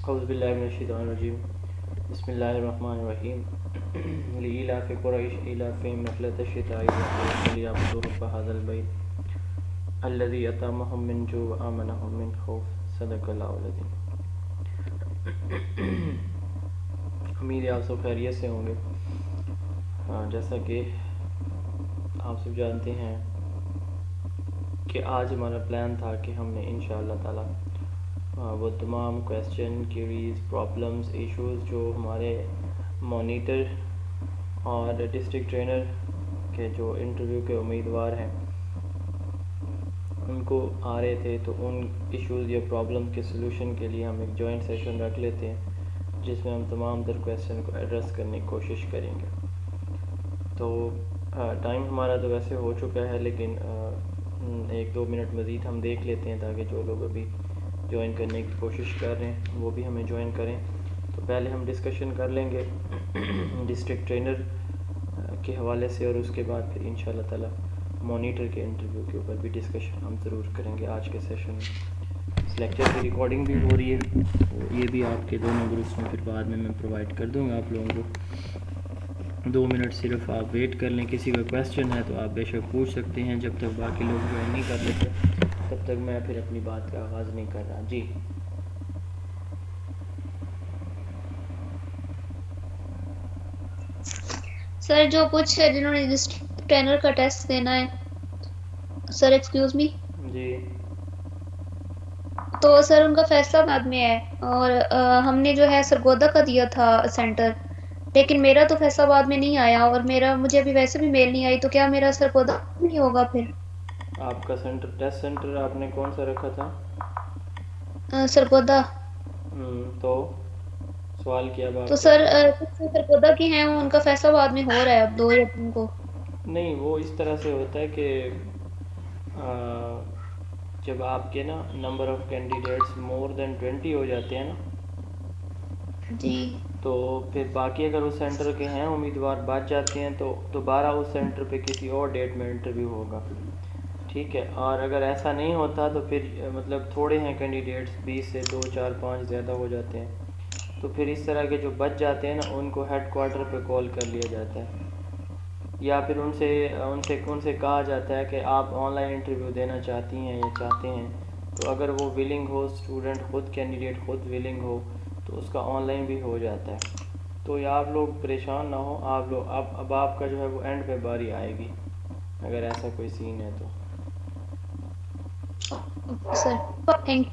اعوذ باللہ من الشیطان الرجیم بسم اللہ الرحمن الرحیم لإیلاف قریش ایلافہم رحلۃ الشتاء والصیف فلیعبدوا رب ھذا البیت الذی اطعمهم من جوع وآمنهم من خوف صدق اللہ العظیم۔ امید ہے آپ سب خیریت سے ہوں گے۔ جیسا کہ آپ سب جانتے ہیں کہ آج ہمارا پلان تھا کہ ہم نے انشاءاللہ تعالی وہ تمام کویسچن کیوریز پرابلمز ایشوز جو ہمارے مانیٹر اور ڈسٹرکٹ ٹرینر کے جو انٹرویو کے امیدوار ہیں ان کو آ رہے تھے، تو ان ایشوز یا پرابلم کے سلوشن کے لیے ہم ایک جوائنٹ سیشن رکھ لیتے ہیں جس میں ہم تمام تر کویسچن کو ایڈریس کرنے کی کوشش کریں گے۔ تو ٹائم ہمارا تو ویسے ہو چکا ہے، لیکن 1-2 منٹ مزید ہم دیکھ لیتے ہیں تاکہ جو لوگ ابھی جوائن کرنے کی کوشش کر رہے ہیں وہ بھی ہمیں جوائن کریں۔ تو پہلے ہم ڈسکشن کر لیں گے ڈسٹرکٹ ٹرینر کے حوالے سے، اور اس کے بعد پھر انشاءاللہ تعالی مانیٹر کے انٹرویو کے اوپر بھی ڈسکشن ہم ضرور کریں گے آج کے سیشن میں۔ اس لیکچر کی ریکارڈنگ بھی ہو رہی ہے، تو یہ بھی آپ کے دونوں گروپس میں پھر بعد میں پرووائڈ کر دوں گا آپ لوگوں کو۔ 2 منٹ صرف آپ ویٹ کر لیں، کسی کا کویسچن ہے تو آپ بے شک پوچھ سکتے ہیں جب تک باقی لوگ جوائن نہیں کر لیتے، تب تک میں پھر اپنی بات کا آغاز نہیں کر رہا۔ جی سر جو کچھ جنہوں نے ڈسٹرکٹ ٹرینر کا ٹیسٹ دینا ہے، سر ایکسکیوز می، جی تو سر ان کا فیصلہ آباد میں ہے، اور ہم نے جو ہے سرگودا کا دیا تھا سینٹر، لیکن میرا تو فیصلہ آباد میں نہیں آیا، اور مجھے ابھی ویسے بھی میل نہیں آئی، تو کیا میرا سرگودا نہیں ہوگا پھر؟ آپ کا سینٹر ٹیسٹ سینٹر آپ نے کون سا رکھا تھا؟ سرگودا۔ تو سوال کیا اب تو آپ کا؟ سر کچھ سرگودا کی ہیں، ان کا فیصلہ آباد میں ہو رہا ہے اب 2 یا 3 کو۔ نہیں، وہ اس طرح سے ہوتا ہے کہ جب آپ کے نا نمبر آف کینڈیڈیٹس مور دین 20 ہو جاتے ہیں نا، جی تو پھر باقی اگر اس سینٹر کے ہیں امیدوار بچ جاتے ہیں تو دوبارہ اس سینٹر پہ کسی اور ڈیٹ میں انٹرویو ہوگا، ٹھیک ہے۔ اور اگر ایسا نہیں ہوتا تو پھر مطلب تھوڑے ہیں کینڈیڈیٹس، 20 سے 2 4 5 زیادہ ہو جاتے ہیں، تو پھر اس طرح کے جو بچ جاتے ہیں نا ان کو ہیڈ کوارٹر پہ کال کر لیا جاتا ہے، یا پھر ان سے کہا جاتا ہے کہ آپ آن لائن انٹرویو دینا چاہتی ہیں یا چاہتے ہیں، تو اگر وہ ولنگ ہو، اسٹوڈنٹ خود کینڈیڈیٹ خود ولنگ ہو، تو اس کا آن لائن بھی ہو جاتا ہے۔ تو یہ آپ لوگ پریشان نہ ہوں، آپ لوگ اب آپ کا جو ہے وہ اینڈ پہ باری آئے گی اگر ایسا کوئی سین ہے تو۔ سر تھینک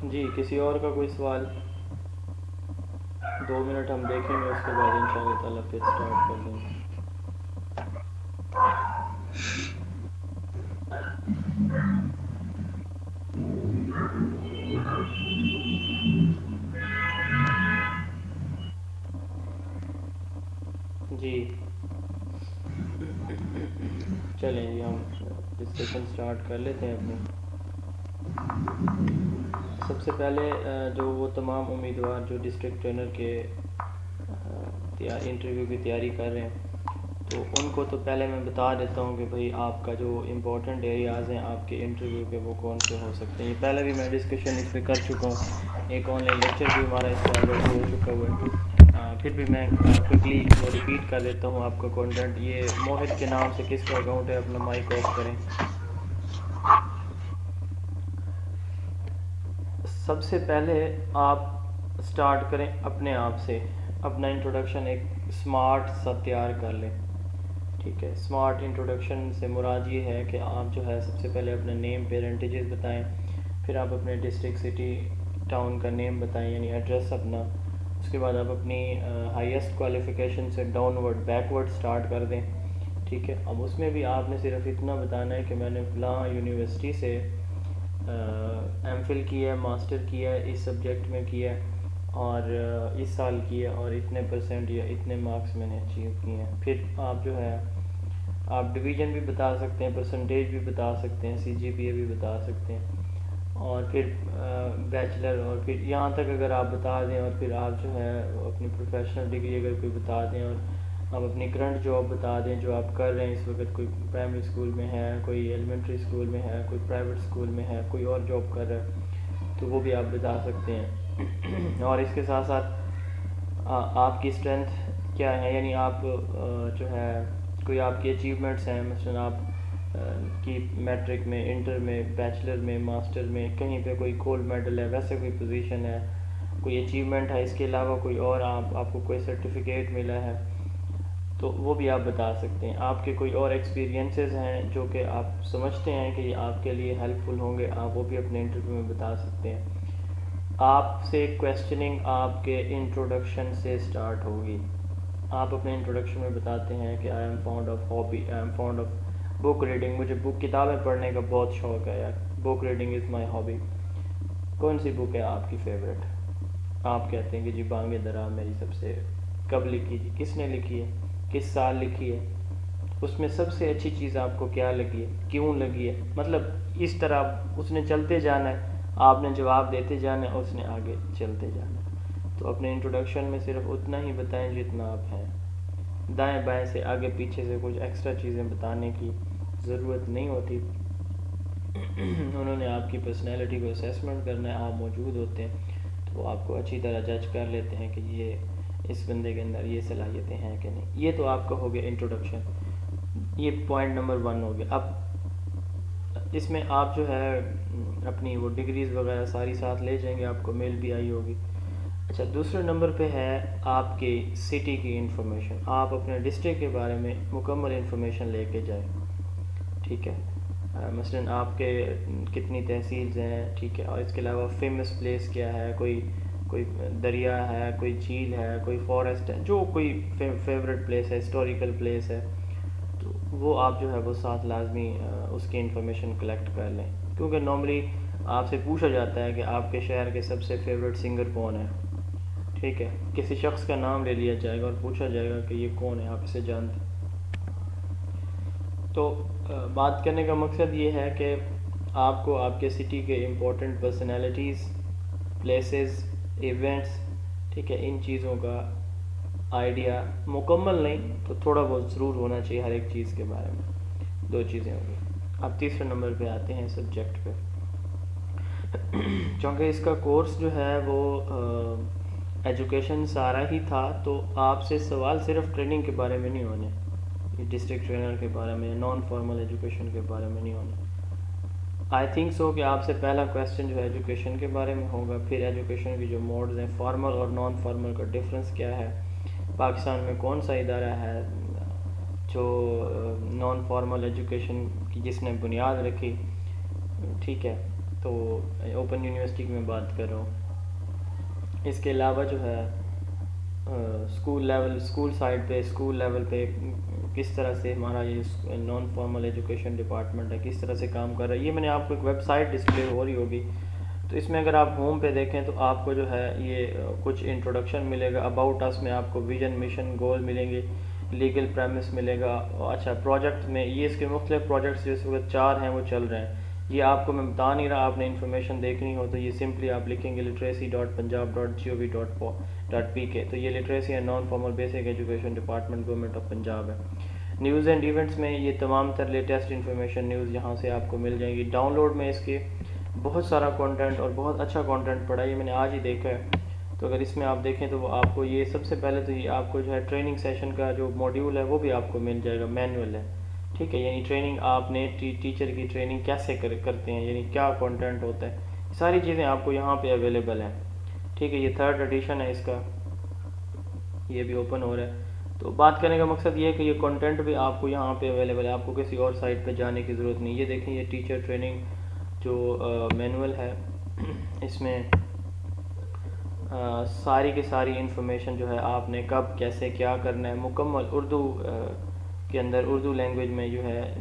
جی کسی اور کا کوئی سوال؟ 2 منٹ ہم دیکھیں گے، اس کے بعد انشاءاللہ تعالیٰ پھر سٹارٹ کر دیں گے۔ جی چلیں جی، ہم ڈسکشن سٹارٹ کر لیتے ہیں اپنی۔ سب سے پہلے جو وہ تمام امیدوار جو ڈسٹرکٹ ٹرینر کے انٹرویو کی تیاری کر رہے ہیں، تو ان کو تو پہلے میں بتا دیتا ہوں کہ بھئی آپ کا جو امپورٹنٹ ایریاز ہیں آپ کے انٹرویو کے وہ کون سے ہو سکتے ہیں۔ یہ پہلے بھی میں ڈسکشن اس پہ کر چکا ہوں، ایک آن لائن لیکچر بھی ہمارا اس پہ آلریڈی ہو چکا ہوا ہے، پھر بھی میں کوئکلی وہ ریپیٹ کر دیتا ہوں آپ کا کانٹینٹ۔ یہ موہد کے نام سے کس کا اکاؤنٹ ہے، اپنا مائک آف کریں۔ سب سے پہلے آپ سٹارٹ کریں اپنے آپ سے، اپنا انٹروڈکشن ایک سمارٹ سا تیار کر لیں، ٹھیک ہے۔ سمارٹ انٹروڈکشن سے مراد یہ ہے کہ آپ جو ہے سب سے پہلے اپنا نیم پیرنٹیجز بتائیں، پھر آپ اپنے ڈسٹرکٹ سٹی ٹاؤن کا نیم بتائیں یعنی ایڈریس اپنا، اس کے بعد آپ اپنی ہائیسٹ کوالیفیکیشن سے down word back word start کر دیں، ٹھیک ہے۔ اب اس میں بھی آپ نے صرف اتنا بتانا ہے کہ میں نے فلاں یونیورسٹی سے ایم فل کیا ہے، ماسٹر کیا ہے، اس سبجیکٹ میں کیا ہے، اور اس سال کیا ہے، اور اتنے پرسنٹ یا اتنے مارکس میں نے اچیو کیے ہیں۔ پھر آپ جو ہے آپ ڈویژن بھی بتا سکتے ہیں، پرسنٹیج بھی بتا سکتے ہیں، سی جی پی اے بھی بتا سکتے ہیں، اور پھر بیچلر، اور پھر یہاں تک اگر آپ بتا دیں، اور پھر آپ جو ہے اپنی پروفیشنل ڈگری اگر کوئی بتا دیں، اور آپ اپنی کرنٹ جاب بتا دیں جو آپ کر رہے ہیں اس وقت. کوئی پرائمری اسکول میں ہے, کوئی ایلیمنٹری اسکول میں ہے, کوئی پرائیویٹ اسکول میں ہے, کوئی اور جاب کر رہا ہے, تو وہ بھی آپ بتا سکتے ہیں. اور اس کے ساتھ ساتھ آپ کی اسٹرینتھ کیا ہے, یعنی آپ جو ہے کوئی آپ کی اچیومنٹس ہیں, مثلا آپ کی میٹرک میں, انٹر میں, بیچلر میں, ماسٹر میں کہیں پہ کوئی گولڈ میڈل ہے, ویسے کوئی پوزیشن ہے, کوئی اچیومنٹ ہے, اس کے علاوہ کوئی اور آپ کو کوئی سرٹیفکیٹ ملا ہے, تو وہ بھی آپ بتا سکتے ہیں. آپ کے کوئی اور ایکسپیرینسز ہیں جو کہ آپ سمجھتے ہیں کہ یہ آپ کے لیے ہیلپ فل ہوں گے, آپ وہ بھی اپنے انٹرویو میں بتا سکتے ہیں. آپ سے کویسچننگ آپ کے انٹروڈکشن سے سٹارٹ ہوگی. آپ اپنے انٹروڈکشن میں بتاتے ہیں کہ I am fond of hobby, I am fond of book reading, مجھے کتابیں پڑھنے کا بہت شوق ہے یار, book reading is my hobby. کون سی بک ہے آپ کی فیوریٹ؟ آپ کہتے ہیں کہ جی بانگ درا میری سب سے. کب لکھی جی, کس نے لکھی ہے, کس سال لکھی ہے, اس میں سب سے اچھی چیز آپ کو کیا لگی ہے, کیوں لگی ہے. مطلب اس طرح اس نے چلتے جانا ہے, آپ نے جواب دیتے جانا ہے, اس نے آگے چلتے جانا ہے. تو اپنے انٹروڈکشن میں صرف اتنا ہی بتائیں جتنا آپ ہیں. دائیں بائیں سے, آگے پیچھے سے کچھ ایکسٹرا چیزیں بتانے کی ضرورت نہیں ہوتی. انہوں نے آپ کی پرسنالٹی کو اسیسمنٹ کرنا ہے, آپ موجود ہوتے ہیں تو وہ آپ کو اچھی طرح جج کر لیتے ہیں کہ یہ اس بندے کے اندر یہ صلاحیتیں ہیں کہ نہیں. یہ تو آپ کا ہو گیا انٹروڈکشن, یہ پوائنٹ نمبر 1 ہو گیا. اب اس میں آپ جو ہے اپنی وہ ڈگریز وغیرہ ساری ساتھ لے جائیں گے, آپ کو میل بھی آئی ہوگی. اچھا, دوسرے نمبر پہ ہے آپ کی سٹی کی انفارمیشن. آپ اپنے ڈسٹرکٹ کے بارے میں مکمل انفارمیشن لے کے جائیں. ٹھیک ہے, مثلاً آپ کے کتنی تحصیلز ہیں, ٹھیک ہے, اور اس کے علاوہ فیمس پلیس کیا ہے, کوئی دریا ہے, کوئی جھیل ہے, کوئی فارسٹ ہے, جو کوئی فیوریٹ پلیس ہے, ہسٹوریکل پلیس ہے, تو وہ آپ جو ہے وہ ساتھ لازمی اس کی انفارمیشن کلیکٹ کر لیں. کیونکہ نارملی آپ سے پوچھا جاتا ہے کہ آپ کے شہر کے سب سے فیوریٹ سنگر کون ہے. ٹھیک ہے, کسی شخص کا نام لے لیا جائے گا اور پوچھا جائے گا کہ یہ کون ہے, آپ اسے جانتے. تو بات کرنے کا مقصد یہ ہے کہ آپ کو آپ کے سٹی کے امپورٹنٹ پرسنالٹیز, پلیسز, ایونٹس, ٹھیک ہے, ان چیزوں کا آئیڈیا مکمل نہیں تو تھوڑا بہت ضرور ہونا چاہیے ہر ایک چیز کے بارے میں. 2 چیزیں ہوں گی. اب تیسرے نمبر پہ آتے ہیں سبجیکٹ پہ. چونکہ اس کا کورس جو ہے وہ ایجوکیشن سارا ہی تھا, تو آپ سے سوال صرف ٹریننگ کے بارے میں نہیں ہونے, ڈسٹرکٹ ٹرینر کے بارے میں, نان فارمل ایجوکیشن کے بارے میں نہیں ہونا. آئی تھنک سو کہ آپ سے پہلا کویسچن جو ہے ایجوکیشن کے بارے میں ہوگا, پھر ایجوکیشن کی جو موڈز ہیں, فارمل اور نان فارمل کا ڈفرینس کیا ہے, پاکستان میں کون سا ادارہ ہے جو نان فارمل ایجوکیشن کی جس نے بنیاد رکھی. ٹھیک ہے, تو اوپن یونیورسٹی کی میں بات کر رہا ہوں. اس کے علاوہ جو ہے اسکول لیول, اسکول سائڈ پہ, اسکول لیول پہ کس طرح سے ہمارا یہ نان فارمل ایجوکیشن ڈپارٹمنٹ ہے, کس طرح سے کام کر رہا ہے. یہ میں نے آپ کو ایک ویب سائٹ ڈسپلے ہو رہی ہوگی, تو اس میں اگر آپ ہوم پہ دیکھیں تو آپ کو جو ہے یہ کچھ انٹروڈکشن ملے گا. اباؤٹ اس میں آپ کو ویژن, مشن, گول ملیں گے, لیگل پریمس ملے گا. اچھا, پروجیکٹ میں یہ اس کے مختلف پروجیکٹس جو اس وقت 4 ہیں وہ چل رہے ہیں. یہ آپ کو میں بتا نہیں رہا, آپ نے انفارمیشن دیکھنی ہو تو یہ سمپلی آپ لکھیں گے literacy.punjab.gov.pk, تو یہ literacy and non formal basic education department government of Punjab ہے. نیوز اینڈ ایونٹس میں یہ تمام تر لیٹسٹ انفارمیشن نیوز یہاں سے آپ کو مل جائیں گی. ڈاؤن لوڈ میں اس کے بہت سارا کانٹینٹ اور بہت اچھا کانٹینٹ پڑا ہے, یہ میں نے آج ہی دیکھا ہے. تو اگر اس میں آپ دیکھیں تو وہ آپ کو یہ سب سے پہلے تو یہ آپ کو جو ہے ٹریننگ سیشن کا جو ماڈیول ہے وہ بھی آپ کو مل جائے گا, مینول ہے. ٹھیک ہے, یعنی ٹریننگ آپ نے ٹیچر کی ٹریننگ کیسے کرتے ہیں, یعنی کیا کانٹینٹ ہوتا ہے, ساری چیزیں آپ کو یہاں پہ اویلیبل ہیں. ٹھیک ہے, یہ 3rd ایڈیشن ہے اس کا, یہ بھی اوپن ہو رہا ہے. تو بات کرنے کا مقصد یہ ہے کہ یہ کنٹینٹ بھی آپ کو یہاں پہ اویلیبل ہے, آپ کو کسی اور سائٹ پہ جانے کی ضرورت نہیں. یہ دیکھیں, یہ ٹیچر ٹریننگ جو مینول ہے, اس میں ساری کی ساری انفارمیشن جو ہے آپ نے کب کیسے کیا کرنا ہے, مکمل اردو کے اندر, اردو لینگویج میں جو ہے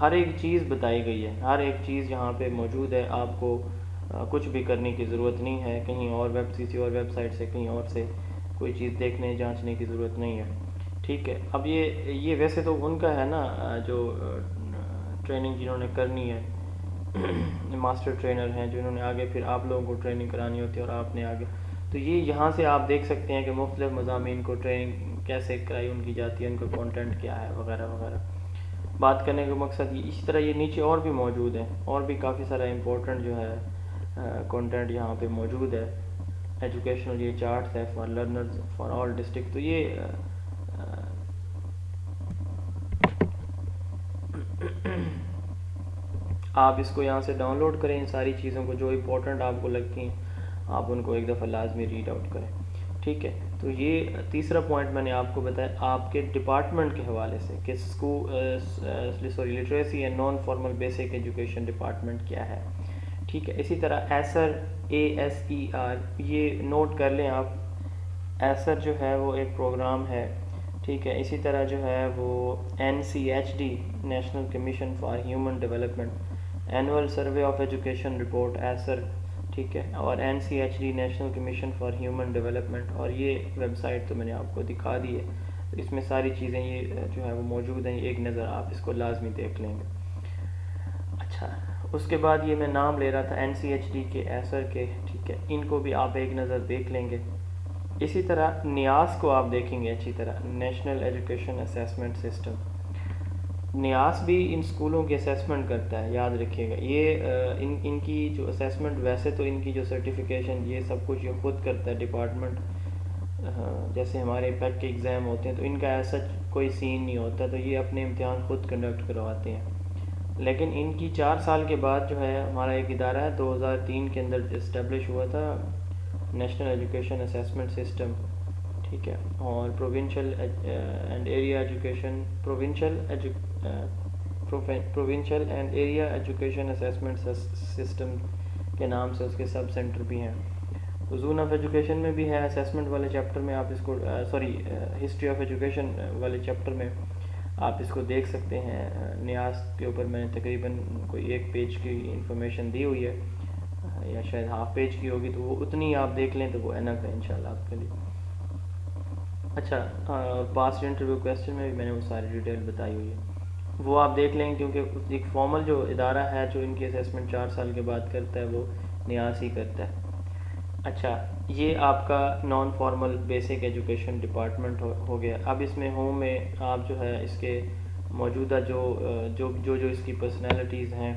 ہر ایک چیز بتائی گئی ہے. ہر ایک چیز یہاں پہ موجود ہے, آپ کو کچھ بھی کرنے کی ضرورت نہیں ہے, کہیں اور کسی اور ویب سائٹ سے کہیں اور سے کوئی چیز دیکھنے جانچنے کی ضرورت نہیں ہے. ٹھیک ہے, اب یہ ویسے تو ان کا ہے نا جو ٹریننگ جنہوں نے کرنی ہے, ماسٹر ٹرینر ہیں جنہوں نے آگے پھر آپ لوگوں کو ٹریننگ کرانی ہوتی ہے اور آپ نے آگے, تو یہ یہاں سے آپ دیکھ سکتے ہیں کہ مختلف مضامین کو ٹریننگ کیسے کرائی ان کی جاتی ہے، ان کا کانٹینٹ کیا ہے وغیرہ وغیرہ بات کرنے کا مقصد یہ. اسی طرح یہ نیچے اور بھی موجود ہیں، اور بھی کافی سارا امپورٹنٹ جو ہے کانٹینٹ یہاں پہ موجود ہے. ایجوکیشنل یہ چارٹس ہے for learners for all district. تو یہ آپ اس کو یہاں سے ڈاؤن لوڈ کریں، ان ساری چیزوں کو جو امپورٹنٹ آپ کو لگتی ہیں آپ ان کو ایک دفعہ لازمی ریڈ آؤٹ کریں. ٹھیک ہے، تو یہ تیسرا پوائنٹ میں نے آپ کو بتایا آپ کے ڈپارٹمنٹ کے حوالے سے کہ literacy and non formal basic education department کیا ہے. ٹھیک ہے، اسی طرح ایسر ASER یہ نوٹ کر لیں آپ. ایسر جو ہے وہ ایک پروگرام ہے. ٹھیک ہے، اسی طرح جو ہے وہ NCHD national commission for human development annual survey of education report ASER. ٹھیک ہے، اور NCHD national commission for human development, اور یہ ویب سائٹ تو میں نے آپ کو دکھا دی ہے. تو اس میں ساری چیزیں یہ جو ہے وہ موجود ہیں، ایک نظر آپ اس کو لازمی دیکھ لیں گے. اچھا، اس کے بعد یہ میں نام لے رہا تھا NCHD کے ایسر کے. ٹھیک ہے، ان کو بھی آپ ایک نظر دیکھ لیں گے. اسی طرح نیاز کو آپ دیکھیں گے اچھی طرح، نیشنل ایجوکیشن اسیسمنٹ سسٹم. نیاز بھی ان اسکولوں کی اسیسمنٹ کرتا ہے، یاد رکھیے گا. یہ ان کی جو اسیسمنٹ، ویسے تو ان کی جو سرٹیفکیشن یہ سب کچھ یہ خود کرتا ہے ڈپارٹمنٹ. جیسے ہمارے پیک کے ایگزام ہوتے ہیں تو ان کا ایسا کوئی سین نہیں ہوتا، تو یہ اپنے امتحان خود کنڈکٹ کرواتے ہیں. لیکن ان کی 4 سال کے بعد جو ہے ہمارا ایک ادارہ ہے 2003 کے اندر اسٹیبلش ہوا تھا، نیشنل ایجوکیشن اسیسمنٹ سسٹم. ٹھیک ہے، اور provincial and area education provincial and area education assessment system کے نام سے اس کے سب سینٹر بھی ہیں. زون آف ایجوکیشن میں بھی ہے اسیسمنٹ والے چیپٹر میں، آپ اس کو ہسٹری آف ایجوکیشن والے چیپٹر میں آپ اس کو دیکھ سکتے ہیں. نیاز کے اوپر میں نے تقریباً کوئی 1 پیج کی انفارمیشن دی ہوئی ہے، یا شاید ہاف پیج کی ہوگی، تو وہ اتنی آپ دیکھ لیں تو وہ انف ہے انشاءاللہ آپ کے لیے. اچھا، پاسٹ انٹرویو کویسچن میں بھی میں نے وہ ساری ڈیٹیل بتائی ہوئی ہے، وہ آپ دیکھ لیں، کیونکہ ایک فارمل جو ادارہ ہے جو ان کی اسیسمنٹ 4 سال کے بعد کرتا ہے وہ نیاز ہی کرتا ہے. اچھا، یہ آپ کا non formal basic education department ہو گیا. اب اس میں ہوم میں آپ جو ہے اس کے موجودہ جو اس کی پرسنالٹیز ہیں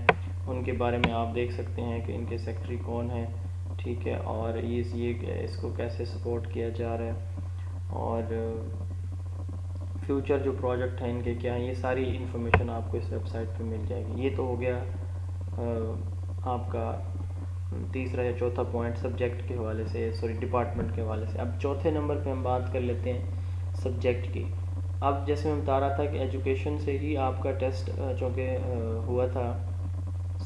ان کے بارے میں آپ دیکھ سکتے ہیں کہ ان کے سیکرٹری کون ہیں. ٹھیک ہے، اور یہ اس کو کیسے سپورٹ کیا جا رہا ہے، اور فیوچر جو پروجیکٹ ہیں ان کے کیا ہیں، یہ ساری انفارمیشن آپ کو اس ویب سائٹ پہ مل جائے گی. یہ تو ہو گیا آپ کا تیسرا یا چوتھا پوائنٹ سبجیکٹ کے حوالے سے، ڈپارٹمنٹ کے حوالے سے. اب چوتھے نمبر پہ ہم بات کر لیتے ہیں سبجیکٹ کی. اب جیسے میں بتا رہا تھا کہ ایجوکیشن سے ہی آپ کا ٹیسٹ چونکہ ہوا تھا،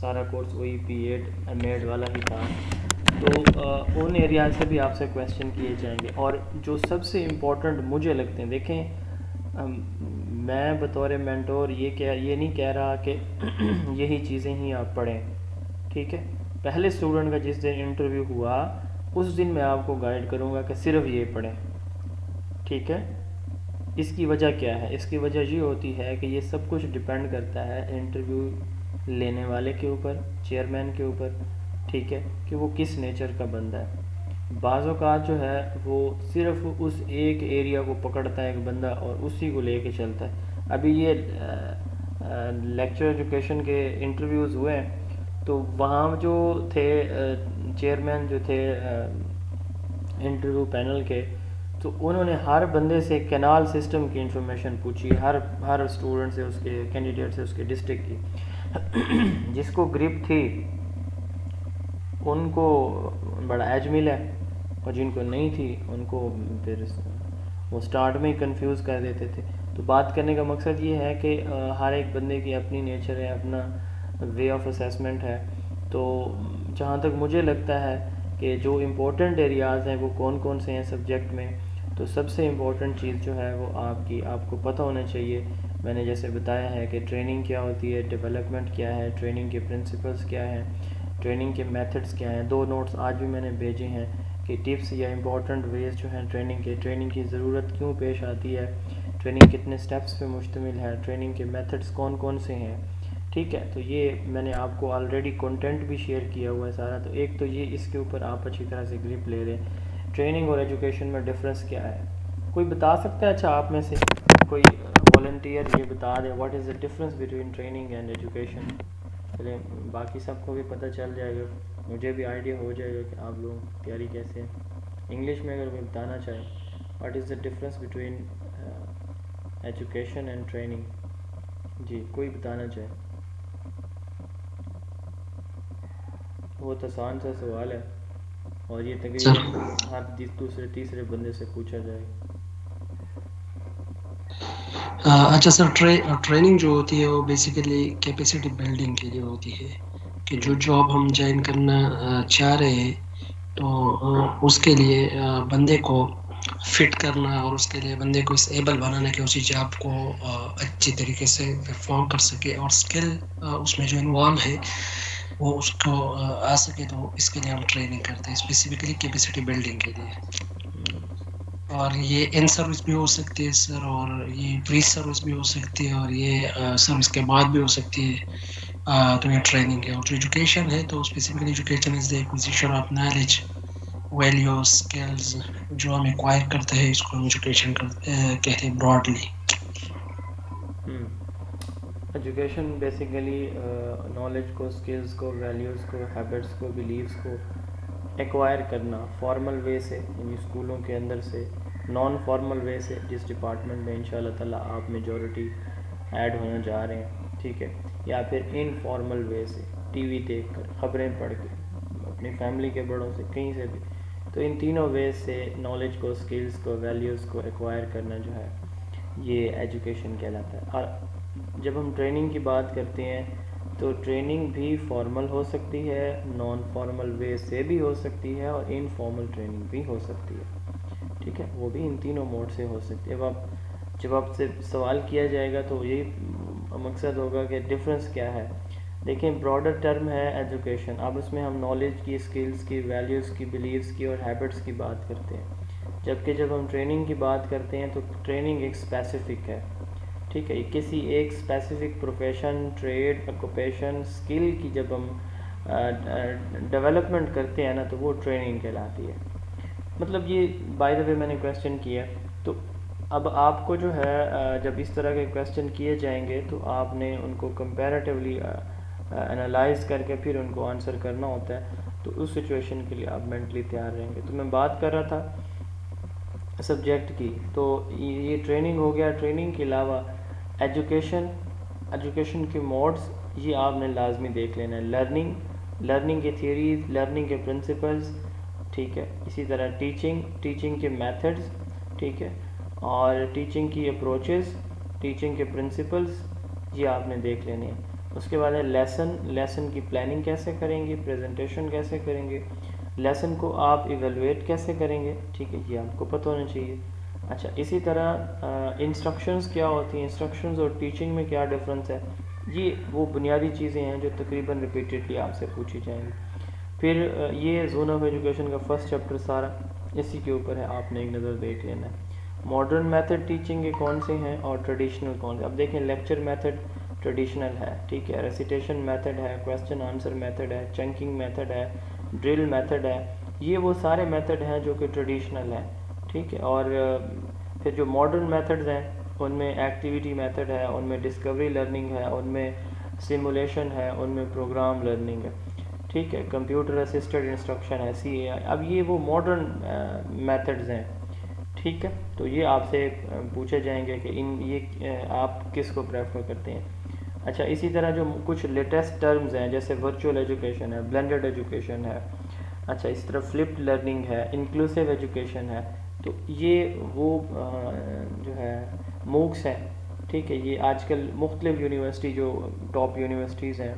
سارا کورس وہی BEd والا ہی تھا، تو ان ایریاز سے بھی آپ سے کویسچن کیے جائیں گے. اور جو سب سے امپورٹنٹ مجھے لگتے ہیں، دیکھیں میں بطور مینٹور یہ نہیں کہہ رہا کہ یہی چیزیں ہی آپ پڑھیں. ٹھیک ہے، پہلے اسٹوڈنٹ کا جس دن انٹرویو ہوا اس دن میں آپ کو گائیڈ کروں گا کہ صرف یہ پڑھیں. ٹھیک ہے، اس کی وجہ کیا ہے؟ اس کی وجہ یہ ہوتی ہے کہ یہ سب کچھ ڈپینڈ کرتا ہے انٹرویو لینے والے کے اوپر، چیئرمین کے اوپر. ٹھیک ہے، کہ وہ کس نیچر کا بندہ ہے. بعض اوقات جو ہے وہ صرف اس ایک ایریا کو پکڑتا ہے ایک بندہ اور اسی کو لے کے چلتا ہے. ابھی یہ لیکچر ایجوکیشن کے انٹرویوز ہوئے ہیں تو وہاں جو تھے چیئرمین جو تھے انٹرویو پینل کے، تو انہوں نے ہر بندے سے کینال سسٹم کی انفارمیشن پوچھی، ہر اسٹوڈنٹ سے، اس کے کینڈیڈیٹ سے، اس کے ڈسٹرکٹ کی. جس کو گرپ تھی ان کو بڑا ایج ملا، اور جن کو نہیں تھی ان کو پھر وہ سٹارٹ میں ہی کنفیوز کر دیتے تھے. تو بات کرنے کا مقصد یہ ہے کہ ہر ایک بندے کی اپنی نیچر ہے، اپنا وے آف اسیسمنٹ ہے. تو جہاں تک مجھے لگتا ہے کہ جو امپورٹنٹ ایریاز ہیں وہ کون کون سے ہیں سبجیکٹ میں، تو سب سے امپورٹنٹ چیز جو ہے وہ آپ کو پتہ ہونا چاہیے. میں نے جیسے بتایا ہے کہ ٹریننگ کیا ہوتی ہے، ڈیولپمنٹ کیا ہے، ٹریننگ کے پرنسپلز کیا ہیں، ٹریننگ کے میتھڈز کیا ہیں. 2 نوٹس آج بھی میں نے بھیجے ہیں کہ ٹپس یا امپورٹنٹ ویز جو ہیں ٹریننگ کی ضرورت کیوں پیش آتی ہے، ٹریننگ کتنے سٹیپس پہ مشتمل ہے، ٹریننگ کے میتھڈز کون کون سے ہیں. ٹھیک ہے، تو یہ میں نے آپ کو آلریڈی کنٹینٹ بھی شیئر کیا ہوا ہے سارا. تو ایک تو یہ اس کے اوپر آپ اچھی طرح سے گرپ لے لیں. ٹریننگ اور ایجوکیشن میں ڈفرینس کیا ہے؟ کوئی بتا سکتا ہے اچھا آپ میں سے کوئی والنٹیئر یہ بتا دے what is the difference between training and education? چلے باقی سب کو بھی پتہ چل جائے گا، مجھے بھی آئیڈیا ہو جائے گا کہ آپ لوگوں کی تیاری کیسے ہے۔ انگلش میں اگر کوئی بتانا چاہے what is the difference between education and training, جی کوئی بتانا چاہے۔ وہ تو آسان سا سوال ہے اور یہ سر تقریباً ہر دوسرے تیسرے بندے سے پوچھا جائے گا۔ اچھا سر، ٹریننگ جو ہوتی ہے وہ بیسیکلی کیپیسٹی بلڈنگ کے لیے ہوتی ہے کہ جو جاب ہم جوائن کرنا چاہ رہے ہیں تو اس کے لیے بندے کو فٹ کرنا اور اس کے لیے بندے کو اس ایبل بنانا کہ اسی جاب کو اچھی طریقے سے پرفارم کر سکے اور اسکل اس میں جو انوالو ہے وہ اس کو آ سکے، تو اس کے لیے ہم ٹریننگ کرتے ہیں اسپیسیفکلی کیپیسٹی بلڈنگ کے لیے۔ اور یہ ان سروس بھی ہو سکتی ہے سر، اور یہ پری سروس بھی ہو سکتی ہے، اور یہ سروس کے بعد بھی ہو سکتی ہے۔ تو یہ ٹریننگ ہے، اور جو ایجوکیشن ہے تو specifically education is the acquisition of knowledge, values, skills جو ہم ایکوائر کرتے ہیں، اس کو ہم ایجوکیشن کہتے ہیں براڈلی۔ ایجوکیشن بیسیکلی نالج کو، اسکلز کو، ویلیوز کو، ہیبٹس کو، بلیفس کو ایکوائر کرنا فارمل وے سے، یعنی اسکولوں کے اندر سے، نان فارمل وے سے جس ڈپارٹمنٹ میں انشاءاللہ تعالیٰ آپ میجورٹی ایڈ ہونے جا رہے ہیں، ٹھیک ہے، یا پھر ان فارمل وے سے ٹی وی دیکھ کر، خبریں پڑھ کے، اپنی فیملی کے بڑوں سے، کہیں سے بھی۔ تو ان تینوں ویز سے نالج کو، اسکلز کو، ویلیوز کو ایکوائر کرنا جو ہے یہ ایجوکیشن کہلاتا ہے۔ اور جب ہم ٹریننگ کی بات کرتے ہیں تو ٹریننگ بھی فارمل ہو سکتی ہے، نان فارمل وے سے بھی ہو سکتی ہے، اور ان فارمل ٹریننگ بھی ہو سکتی ہے، ٹھیک ہے، وہ بھی ان تینوں موڈ سے ہو سکتی ہے۔ جب آپ سے سوال کیا جائے گا تو یہی مقصد ہوگا کہ ڈفرینس کیا ہے۔ دیکھیں براڈر ٹرم ہے ایجوکیشن، اب اس میں ہم نالج کی، اسکلز کی، ویلیوز کی، بلیفس کی اور ہیبٹس کی بات کرتے ہیں، جبکہ جب ہم ٹریننگ کی بات کرتے ہیں تو ٹریننگ ایک اسپیسیفک ہے، ٹھیک ہے، کسی ایک specific profession, trade, occupation, skill کی جب ہم ڈیولپمنٹ کرتے ہیں نا تو وہ ٹریننگ کہلاتی ہے۔ مطلب یہ بائی دا وے میں نے کویسچن کیا، تو اب آپ کو جو ہے جب اس طرح کے کویسچن کیے جائیں گے تو آپ نے ان کو کمپیریٹیولی انالائز کر کے پھر ان کو آنسر کرنا ہوتا ہے، تو اس سچویشن کے لیے آپ مینٹلی تیار رہیں گے۔ تو میں بات کر رہا تھا سبجیکٹ کی، تو یہ ٹریننگ ہو گیا۔ ٹریننگ کے علاوہ ایجوکیشن کے موڈز یہ آپ نے لازمی دیکھ لینا ہے، لرننگ کے تھیوریز، لرننگ کے پرنسپلز، ٹھیک ہے، اسی طرح ٹیچنگ کے میتھڈز، ٹھیک ہے، اور ٹیچنگ کی اپروچز، ٹیچنگ کے پرنسپلز یہ آپ نے دیکھ لینے ہیں۔ اس کے بعد ہے لیسن کی پلاننگ کیسے کریں گے، پریزنٹیشن کیسے کریں گے، لیسن کو آپ ایویلویٹ کیسے کریں گے، ٹھیک ہے، یہ آپ کو پتہ ہونا چاہیے۔ اچھا، اسی طرح انسٹرکشنز کیا ہوتی ہیں، انسٹرکشنز اور ٹیچنگ میں کیا ڈفرینس ہے، یہ وہ بنیادی چیزیں ہیں جو تقریباً ریپیٹیڈلی آپ سے پوچھی جائیں گی۔ پھر یہ زون آف ایجوکیشن کا فرسٹ چیپٹر سارا اسی کے اوپر ہے، آپ نے ایک نظر دیکھ لینا ہے۔ ماڈرن میتھڈ ٹیچنگ کے کون سے ہیں اور ٹریڈیشنل کون سے؟ اب دیکھیں لیکچر میتھڈ ٹریڈیشنل ہے، ٹھیک ہے، ریسیٹیشن میتھڈ ہے، کویسچن آنسر میتھڈ ہے، چنکنگ میتھڈ ہے، ڈرل میتھڈ ہے، یہ وہ سارے میتھڈ ہیں جو کہ ٹریڈیشنل ہیں، ٹھیک ہے۔ اور پھر جو ماڈرن میتھڈز ہیں ان میں ایکٹیویٹی میتھڈ ہے، ان میں ڈسکوری لرننگ ہے، ان میں سیمولیشن ہے، ان میں پروگرام لرننگ ہے، ٹھیک ہے، کمپیوٹر اسسٹڈ انسٹرکشن ہے، CAI۔ اب یہ وہ ماڈرن میتھڈز ہیں، ٹھیک ہے، تو یہ آپ سے پوچھے جائیں گے کہ یہ آپ کس کو پریفر کرتے ہیں۔ اچھا، اسی طرح جو کچھ لیٹسٹ ٹرمز ہیں جیسے ورچوئل ایجوکیشن ہے، بلینڈڈ ایجوکیشن ہے، اچھا اس طرح فلپڈ لرننگ ہے، انکلوسیو ایجوکیشن ہے، تو یہ وہ جو ہے موکس ہیں، ٹھیک ہے، یہ آج کل مختلف یونیورسٹی جو ٹاپ یونیورسٹیز ہیں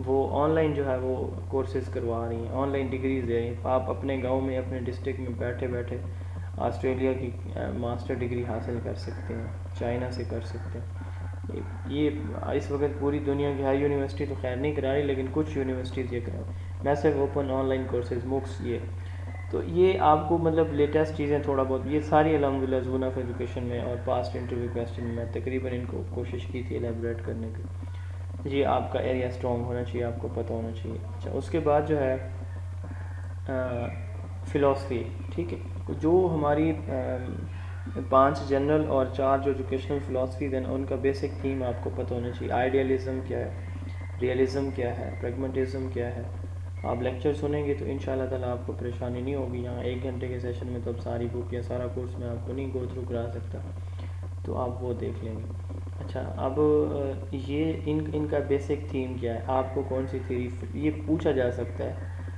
وہ آن لائن جو ہے وہ کورسز کروا رہی ہیں، آن لائن ڈگریز دے رہی ہیں۔ آپ اپنے گاؤں میں، اپنے ڈسٹرکٹ میں بیٹھے بیٹھے آسٹریلیا کی ماسٹر ڈگری حاصل کر سکتے ہیں، چائنا سے کر سکتے ہیں۔ یہ اس وقت پوری دنیا کی ہر یونیورسٹی تو خیر نہیں کرا رہی، لیکن کچھ یونیورسٹیز یہ کرا رہی، میسو اوپن آن لائن کورسز، موکس، یہ تو یہ آپ کو مطلب لیٹسٹ چیزیں تھوڑا بہت یہ ساری الحمدللہ زون آف ایجوکیشن میں اور پاسٹ انٹرویو کویسچن میں تقریباً ان کو کوشش کی تھی ایلیبریٹ کرنے کی۔ جی آپ کا ایریا اسٹرانگ ہونا چاہیے، آپ کو پتہ ہونا چاہیے۔ اچھا، اس کے بعد جو ہے فلاسفی، ٹھیک ہے، جو ہماری 5 جنرل اور 4 جو ایجوکیشنل فلاسفیز ہیں ان کا بیسک تھیم آپ کو پتہ ہونا چاہیے. آئیڈیالزم کیا ہے, ریئلزم کیا ہے, پریگمیٹزم کیا ہے. آپ لیکچر سنیں گے تو انشاءاللہ تعالیٰ آپ کو پریشانی نہیں ہوگی. یہاں 1 گھنٹے کے سیشن میں تو اب ساری بک یا سارا کورس میں آپ کو نہیں گو تھرو کرا سکتا, تو آپ وہ دیکھ لیں گے. اچھا, اب یہ ان کا بیسک تھیم کیا ہے, آپ کو کون سی تھیوری, یہ پوچھا جا سکتا ہے,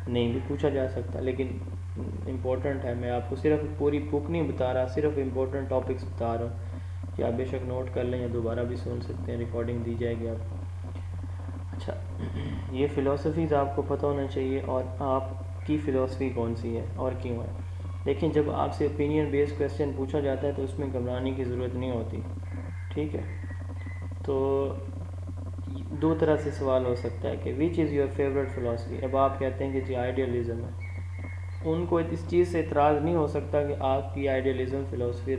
نہیں بھی پوچھا جا سکتا, لیکن امپورٹنٹ ہے. میں آپ کو صرف پوری بک نہیں بتا رہا, صرف امپورٹنٹ ٹاپکس بتا رہا ہوں کہ آپ بے شک نوٹ کر لیں یا دوبارہ بھی سن سکتے ہیں, ریکارڈنگ دی جائے گی آپ کو. اچھا, یہ فلاسفیز آپ کو پتہ ہونا چاہیے, اور آپ کی فلاسفی کون سی ہے اور کیوں ہے. دیکھیں, جب آپ سے اوپینین بیسڈ کویسچن پوچھا جاتا ہے تو اس میں گھبرانے کی ضرورت نہیں ہوتی, ٹھیک ہے. تو 2 طرح سے سوال ہو سکتا ہے کہ وچ از یور فیوریٹ فلاسفی. اب آپ کہتے ہیں کہ جی آئیڈیالزم ہے, ان کو اس چیز سے اعتراض نہیں ہو سکتا کہ آپ کی آئیڈیالزم فلاسفی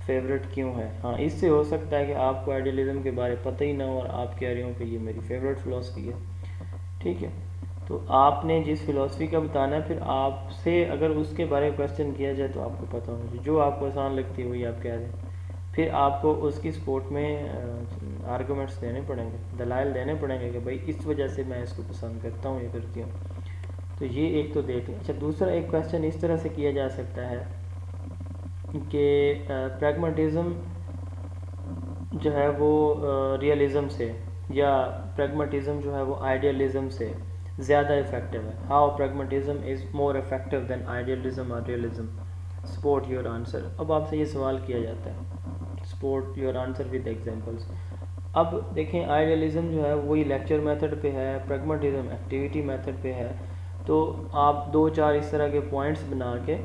فیوریٹ کیوں ہے. ہاں, اس سے ہو سکتا ہے کہ آپ کو آئیڈیالزم کے بارے پتہ ہی نہ ہو اور آپ کہہ رہے ہوں کہ یہ میری فیوریٹ فلاسفی ہے, ٹھیک ہے. تو آپ نے جس فلاسفی کا بتانا ہے, پھر آپ سے اگر اس کے بارے میں کویسچن کیا جائے تو آپ کو پتہ ہونا چاہیے. جو آپ کو آسان لگتی ہے وہی آپ کہہ دیں. پھر آپ کو اس کی سپورٹ میں آرگومنٹس دینے پڑیں گے, دلائل دینے پڑیں گے کہ بھائی اس وجہ سے میں اس کو پسند کرتا ہوں یا کرتی ہوں. تو یہ ایک تو دیکھ لیں. اچھا, دوسرا ایک کویسچن اس طرح سے کیا جا سکتا ہے کہ پریگمیٹزم جو ہے وہ ریئلزم سے, یا پریگمیٹزم جو ہے وہ آئیڈیالزم سے زیادہ افیکٹو ہے. How pragmatism is more effective than idealism اور ریئلزم. Support your answer. اب آپ سے یہ سوال کیا جاتا ہے, support your answer with examples. اب دیکھیں, آئیڈیالزم جو ہے وہی لیکچر میتھڈ پہ ہے, پریگمیٹزم ایکٹیویٹی میتھڈ پہ ہے. تو آپ 2-4 اس طرح کے پوائنٹس بنا کے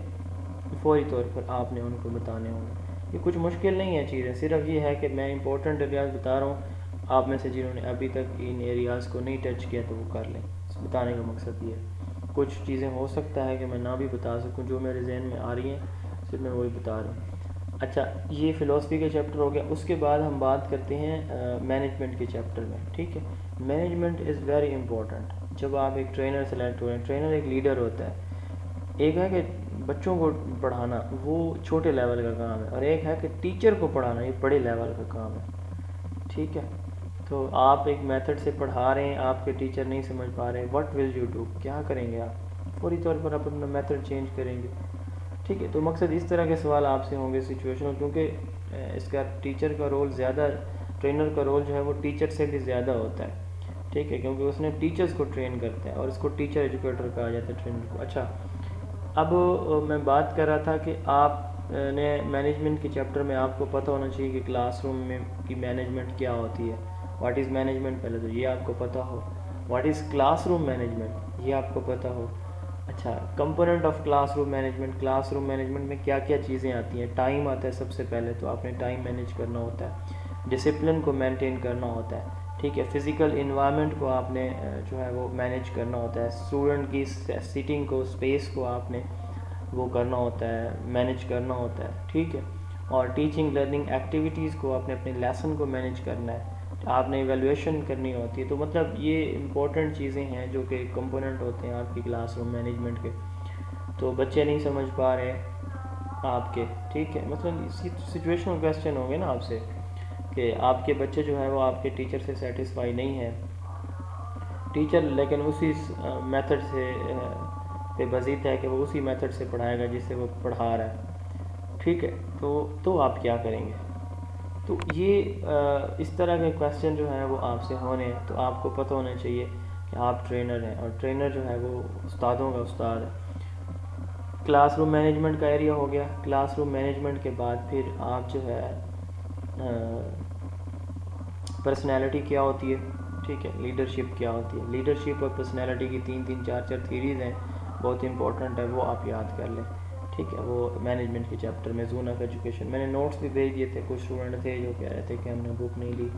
فوری طور پر آپ نے ان کو بتانے ہوں گے. یہ کچھ مشکل نہیں ہے چیزیں, صرف یہ ہے کہ میں امپورٹنٹ ایریاز بتا رہا ہوں. آپ میں سے جنہوں نے ابھی تک ان ایریاز کو نہیں ٹچ کیا تو وہ کر لیں. بتانے کا مقصد یہ ہے. کچھ چیزیں ہو سکتا ہے کہ میں نہ بھی بتا سکوں, جو میرے ذہن میں آ رہی ہیں صرف میں وہی بتا رہا ہوں. اچھا, یہ فلاسفی کا چیپٹر ہو گیا. اس کے بعد ہم بات کرتے ہیں مینجمنٹ کے چیپٹر میں, ٹھیک ہے. Management is very important. جب آپ ایک ٹرینر سلیکٹ ہو رہے ہیں, ٹرینر ایک لیڈر ہوتا ہے. ایک ہے کہ بچوں کو پڑھانا, وہ چھوٹے لیول کا کام ہے, اور ایک ہے کہ ٹیچر کو پڑھانا, یہ بڑے لیول کا کام ہے, ٹھیک ہے. تو آپ ایک میتھڈ سے پڑھا رہے ہیں, آپ کے ٹیچر نہیں سمجھ پا رہے, وٹ ول یو ڈو, کیا کریں گے آپ؟ فوری طور پر آپ اپنا میتھڈ چینج کریں گے, ٹھیک ہے. تو مقصد اس طرح کے سوال آپ سے ہوں گے سچویشنل, کیونکہ اس کا ٹیچر کا رول زیادہ, ٹرینر کا رول جو ہے وہ ٹیچر سے بھی زیادہ ہوتا ہے, ٹھیک ہے, کیونکہ اس نے ٹیچرز کو ٹرین کرتا ہے, اور اس کو ٹیچر ایجوکیٹر کہا جاتا ہے, ٹرینر کو. اچھا, اب میں بات کر رہا تھا کہ آپ نے مینجمنٹ کے چیپٹر میں آپ کو پتہ ہونا چاہیے کہ کلاس روم میں کی مینجمنٹ کیا ہوتی ہے. واٹ از مینجمنٹ, پہلے تو یہ آپ کو پتہ ہو. What is classroom management, یہ آپ کو پتہ ہو. اچھا, component of classroom management, classroom management میں کیا کیا چیزیں آتی ہیں. ٹائم آتا ہے سب سے پہلے, تو آپ نے ٹائم مینیج کرنا ہوتا ہے. ڈسپلن کو مینٹین کرنا ہوتا ہے, ٹھیک ہے. فزیکل انوائرمنٹ کو آپ نے جو ہے وہ مینیج کرنا ہوتا ہے. اسٹوڈنٹ کی سیٹنگ کو, اسپیس کو آپ نے وہ کرنا ہوتا ہے, مینیج کرنا ہوتا ہے, ٹھیک ہے. اور ٹیچنگ لرننگ ایکٹیویٹیز کو آپ نے اپنے لیسن کو مینیج کرنا ہے, آپ نے ایویلویشن کرنی ہوتی ہے. تو مطلب یہ امپورٹنٹ چیزیں ہیں جو کہ کمپوننٹ ہوتے ہیں آپ کی کلاس روم مینجمنٹ کے. تو بچے نہیں سمجھ پا رہے آپ کے, ٹھیک ہے, مثلاً سچویشنل کویسچن ہوں گے نا آپ سے کہ آپ کے بچے جو ہے وہ آپ کے ٹیچر سے سیٹسفائی نہیں ہے, ٹیچر لیکن اسی میتھڈ سے پہ بزید ہے کہ وہ اسی میتھڈ سے پڑھائے گا جس سے وہ پڑھا رہا ہے, ٹھیک ہے. تو آپ کیا کریں گے؟ تو یہ اس طرح کے کویسچن جو ہیں وہ آپ سے ہونے ہیں. تو آپ کو پتہ ہونا چاہیے کہ آپ ٹرینر ہیں, اور ٹرینر جو ہے وہ استادوں کا استاد ہے. کلاس روم مینجمنٹ کا ایریا ہو گیا. کلاس روم مینجمنٹ کے بعد پھر آپ جو ہے پرسنالٹی کیا ہوتی ہے, ٹھیک ہے, لیڈرشپ کیا ہوتی ہے. لیڈرشپ اور پرسنالٹی کی 3-4 تھیریز ہیں, بہت امپورٹنٹ ہے, وہ آپ یاد کر لیں, ٹھیک ہے. وہ مینجمنٹ کے چیپٹر میں زون آف ایجوکیشن, میں نے نوٹس بھی بھیج دیے تھے. کچھ اسٹوڈنٹ تھے جو کہہ رہے تھے کہ ہم نے بک نہیں لی,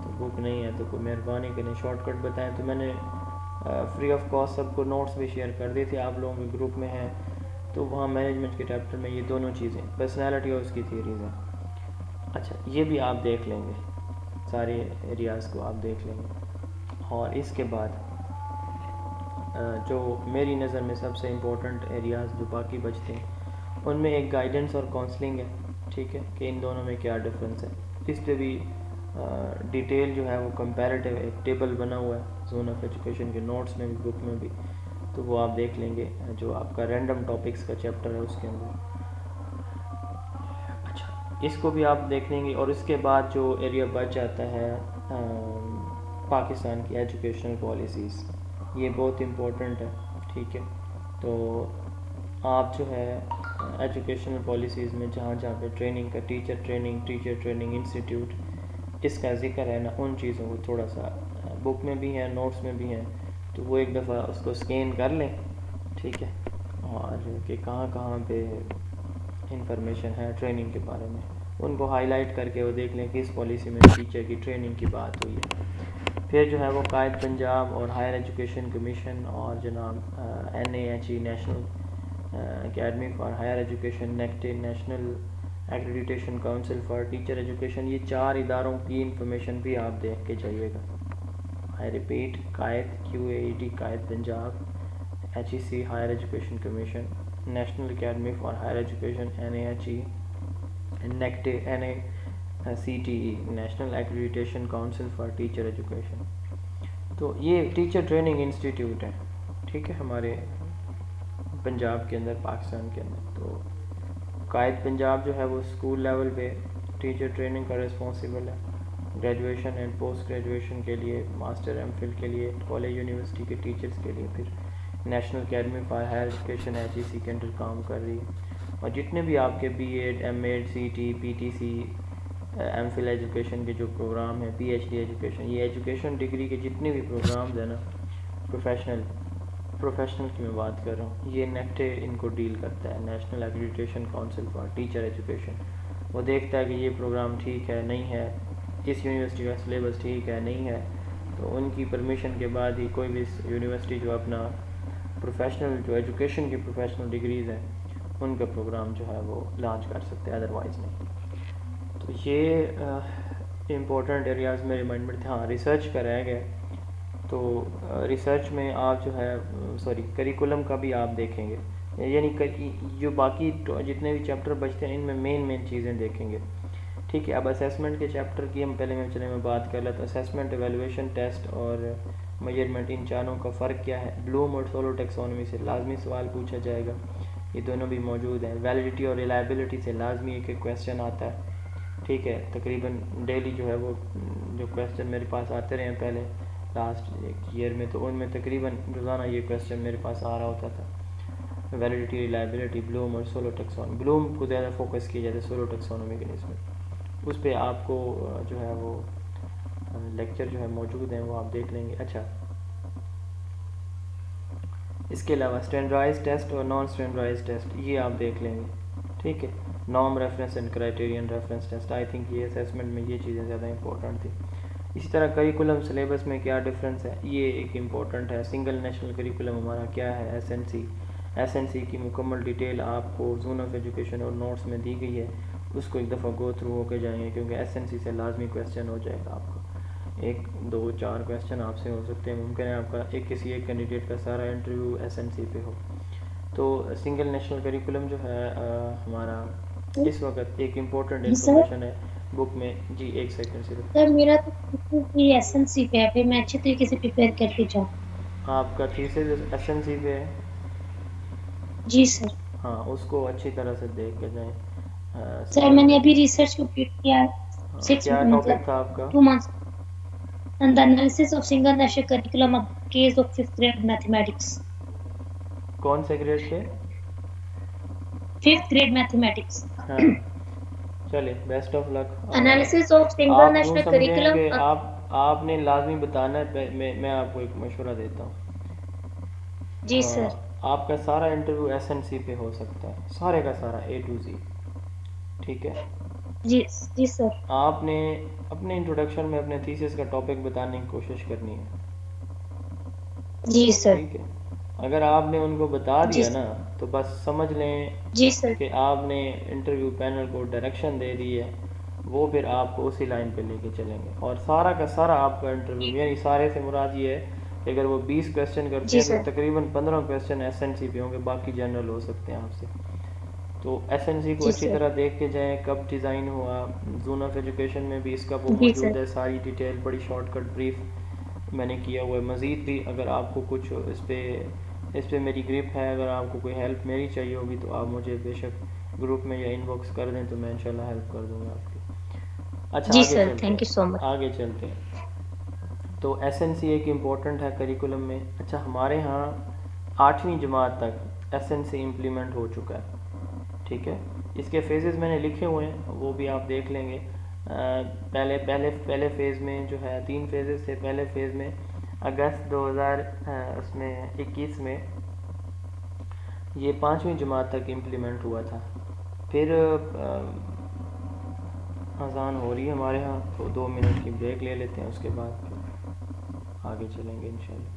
تو بک نہیں ہے تو کوئی مہربانی کریں شارٹ کٹ بتائیں. تو میں نے فری آف کاسٹ سب کو نوٹس بھی شیئر کر دی تھے, آپ لوگوں کے گروپ میں ہیں. تو وہاں مینجمنٹ کے چیپٹر میں یہ دونوں چیزیں, پرسنالٹی اور اس کی تھیریز ہیں. اچھا, یہ بھی آپ دیکھ لیں گے, سارے ایریاز کو آپ دیکھ لیں گے. اور اس کے بعد جو میری نظر میں سب سے امپورٹنٹ ایریاز جو باقی بچتے ہیں ان میں ایک گائیڈنس اور کاؤنسلنگ ہے، ٹھیک ہے، کہ ان دونوں میں کیا ڈفرینس ہے. اس پہ بھی ڈیٹیل جو ہے وہ کمپیریٹیو ایک ٹیبل بنا ہوا ہے زون آف ایجوکیشن کے نوٹس میں بھی، بک میں بھی، تو وہ آپ دیکھ لیں گے جو آپ کا رینڈم ٹاپکس کا چیپٹر ہے اس کے اندر. اچھا، اس کو بھی آپ دیکھ لیں گے. اور اس کے بعد جو ایریا بچ جاتا ہے پاکستان کی ایجوکیشنل پالیسیز، یہ بہت امپورٹنٹ ہے، ٹھیک ہے. تو آپ جو ہے ایجوکیشنل پالیسیز میں جہاں جہاں پہ ٹریننگ کا ٹیچر ٹریننگ انسٹیٹیوٹ اس کا ذکر ہے نا، ان چیزوں کو تھوڑا سا بک میں بھی ہیں، نوٹس میں بھی ہیں، تو وہ ایک دفعہ اس کو سکین کر لیں، ٹھیک ہے. اور کہ کہاں کہاں پہ انفارمیشن ہے ٹریننگ کے بارے میں، ان کو ہائی لائٹ کر کے وہ دیکھ لیں کہ اس پالیسی میں ٹیچر کی ٹریننگ کی بات ہوئی ہے. پھر جو ہے وہ قائد پنجاب اور ہائر ایجوکیشن کمیشن اور جناب NAHE national academy for higher education, NACTE national accreditation council for teacher education, یہ 4 اداروں کی انفارمیشن بھی آپ دیکھ کے جائیے گا. I repeat, Quaid QAED Quaid Punjab, HEC higher education commission, national academy for higher education NAHE، نیکٹے NACTE national accreditation council for teacher education. تو یہ ٹیچر ٹریننگ انسٹیٹیوٹ ہیں، ٹھیک ہے، ہمارے پنجاب کے اندر، پاکستان کے اندر. تو قائد پنجاب جو ہے وہ اسکول لیول پہ ٹیچر ٹریننگ کا رسپانسیبل ہے، گریجویشن اینڈ پوسٹ گریجویشن کے لیے، ماسٹر M.Phil کے لیے، کالج یونیورسٹی کے ٹیچرز کے لیے. پھر national academy for higher education HEC کے انڈر کام کر رہی ہے. اور جتنے بھی آپ کے BEd M.Ed CT PTC M.Phil education کے جو پروگرام ہیں، PhD ایجوکیشن، یہ ایجوکیشن ڈگری کے جتنے بھی پروگرامز ہیں نا، پروفیشنل کی میں بات کر رہا ہوں، یہ نیکٹے ان کو ڈیل کرتا ہے، national accreditation council for teacher education. وہ دیکھتا ہے کہ یہ پروگرام ٹھیک ہے نہیں ہے، کس یونیورسٹی کا سلیبس ٹھیک ہے نہیں ہے، تو ان کی پرمیشن کے بعد ہی کوئی بھی یونیورسٹی جو اپنا پروفیشنل جو ایجوکیشن کی پروفیشنل ڈگریز ہیں ان کا پروگرام جو ہے وہ لانچ کر سکتے ہیں، ادروائز نہیں. تو یہ امپورٹنٹ ایریاز میں ریمائنڈمنٹ تھے. ہاں، ریسرچ کا رہ گیا، تو ریسرچ میں آپ جو ہے کریکولم کا بھی آپ دیکھیں گے، یعنی جو باقی جتنے بھی چیپٹر بچتے ہیں ان میں مین چیزیں دیکھیں گے، ٹھیک ہے. اب اسیسمنٹ کے چیپٹر کی ہم پہلے میں بات کر لیتا ہوں. اسیسمنٹ، ایویلویشن، ٹیسٹ اور میجرمنٹ، ان چاروں کا فرق کیا ہے؟ بلوم اور سولو ٹیکسونومی سے لازمی سوال پوچھا جائے گا، یہ دونوں بھی موجود ہیں. ویلیڈیٹی اور ریلائبلٹی سے لازمی ایک کویسچن آتا ہے، ٹھیک ہے. تقریباً ڈیلی جو ہے وہ جو کویسچن میرے پاس آتے رہے ہیں پہلے لاسٹ ایک ایئر میں، تو ان میں تقریباً روزانہ یہ کویسچن میرے پاس آ رہا ہوتا تھا. ویلیڈیٹی، ریلائبلٹی، بلوم اور سولو ٹیکسونومی. بلوم کو زیادہ فوکس کیا جاتا ہے سولو ٹیکسونومی کے نسبت. اس پہ آپ کو جو ہے وہ لیکچر جو ہے موجود ہیں، وہ آپ دیکھ لیں گے. اچھا، اس کے علاوہ اسٹینڈرڈائز ٹیسٹ اور نان اسٹینڈرڈائز ٹیسٹ، یہ آپ دیکھ لیں گے، ٹھیک ہے. Norm reference and criterion reference test, I think یہ اسیسمنٹ میں یہ چیزیں زیادہ امپورٹنٹ تھی. اسی طرح کریکولم سلیبس میں کیا ڈفرینس ہے، یہ ایک امپورٹنٹ ہے. سنگل نیشنل کریکولم ہمارا کیا ہے، SNC کی مکمل ڈیٹیل آپ کو زون آف ایجوکیشن اور نوٹس میں دی گئی ہے، اس کو ایک دفعہ گو تھرو ہو کے جائیں گے، کیونکہ SNC سے لازمی کویسچن ہو جائے گا. آپ کو 1 2 4 کویسچن آپ سے ہو سکتے ہیں، ممکن ہے آپ کا کسی ایک کینڈیڈیٹ کا سارا انٹرویو SNC پہ ہو. تو سنگل نیشنل کریکولم جو ہے ہمارا اس وقت ایک امپورٹنٹ سر انفارمیشن ہے بک میں. جی 1 سیکنڈ صرف. سر میرا تو SNC پہ ہے، پھر میں اچھی طریقے سے پریپیئر کر کے جاؤں. آپ کا تھیسس SNC پہ ہے؟ جی سر. ہاں، اس کو اچھی طرح سے دیکھ کے جائیں. سر میں نے ابھی ریسرچ کمپلیٹ کیا ہے، کیا مطلب ٹاپک تھا آپ کا؟ 2 months. And the analysis of single national curriculum of case of 5th grade mathematics. کون سے گریڈ کے؟ 5th grade mathematics. ہاں، چلے best of luck. Analysis of single آپ یوں national سمجھیں curriculum کہ of... آپ نے لازمی بتانا ہے. میں آپ کو ایک مشورہ دیتا ہوں. جی سر. آپ کا سارا انٹرویو SNC پہ ہو سکتا ہے، سارے کا سارا A to Z، ٹھیک ہے. جی سر. آپ نے اپنے انٹروڈکشن میں اپنے تھیسس کا ٹاپک بتانے کی کوشش کرنی ہے، جی سر. ٹھیک ہے. اگر آپ نے ان کو بتا جی دیا نا تو بس سمجھ لیں جی سر. کہ آپ نے انٹرویو پینل کو ڈائریکشن دے دی ہے، وہ پھر آپ کو اسی لائن پہ لے کے چلیں گے. اور سارا کا سارا آپ کا انٹرویو، یعنی سارے سے مراد یہ ہے کہ اگر وہ 20 کویسچن کرتے جی ہیں سر. تو تقریباً 15 کویسچن SNC پہ ہوں گے، باقی جنرل ہو سکتے ہیں آپ سے. تو ایس این سی کو جی اچھی سر. طرح دیکھ کے جائیں کب ڈیزائن ہوا. زون آف ایجوکیشن میں بھی اس کا وہ جی سر. موجود ہے, ساری ڈیٹیل بڑی شارٹ کٹ بریف میں نے کیا ہوا ہے. مزید بھی اگر آپ کو کچھ اس پہ میری گرپ ہے, اگر آپ کو کوئی ہیلپ میری چاہیے ہوگی تو آپ مجھے بے شک گروپ میں یا ان باکس کر دیں, تو میں انشاءاللہ ہیلپ کر دوں گا آپ کی. اچھا جی آگے سر, چلتے تھینک یو سو مچ. ہیں, آگے چلتے ہیں. تو ایس این سی ایک امپورٹنٹ ہے کریکولم میں. اچھا ہمارے ہاں 8ویں جماعت تک ایس این سی امپلیمنٹ ہو چکا ہے, ٹھیک ہے. اس کے فیزز میں نے لکھے ہوئے ہیں, وہ بھی آپ دیکھ لیں گے. پہلے فیز میں جو ہے 3 فیزز تھے. پہلے فیز میں اگست 2021 میں یہ 5ویں جماعت تک امپلیمنٹ ہوا تھا. پھر اذان ہو رہی ہے ہمارے ہاں, تو 2 منٹ کی بریک لے لیتے ہیں, اس کے بعد پھر آگے چلیں گے انشاءاللہ.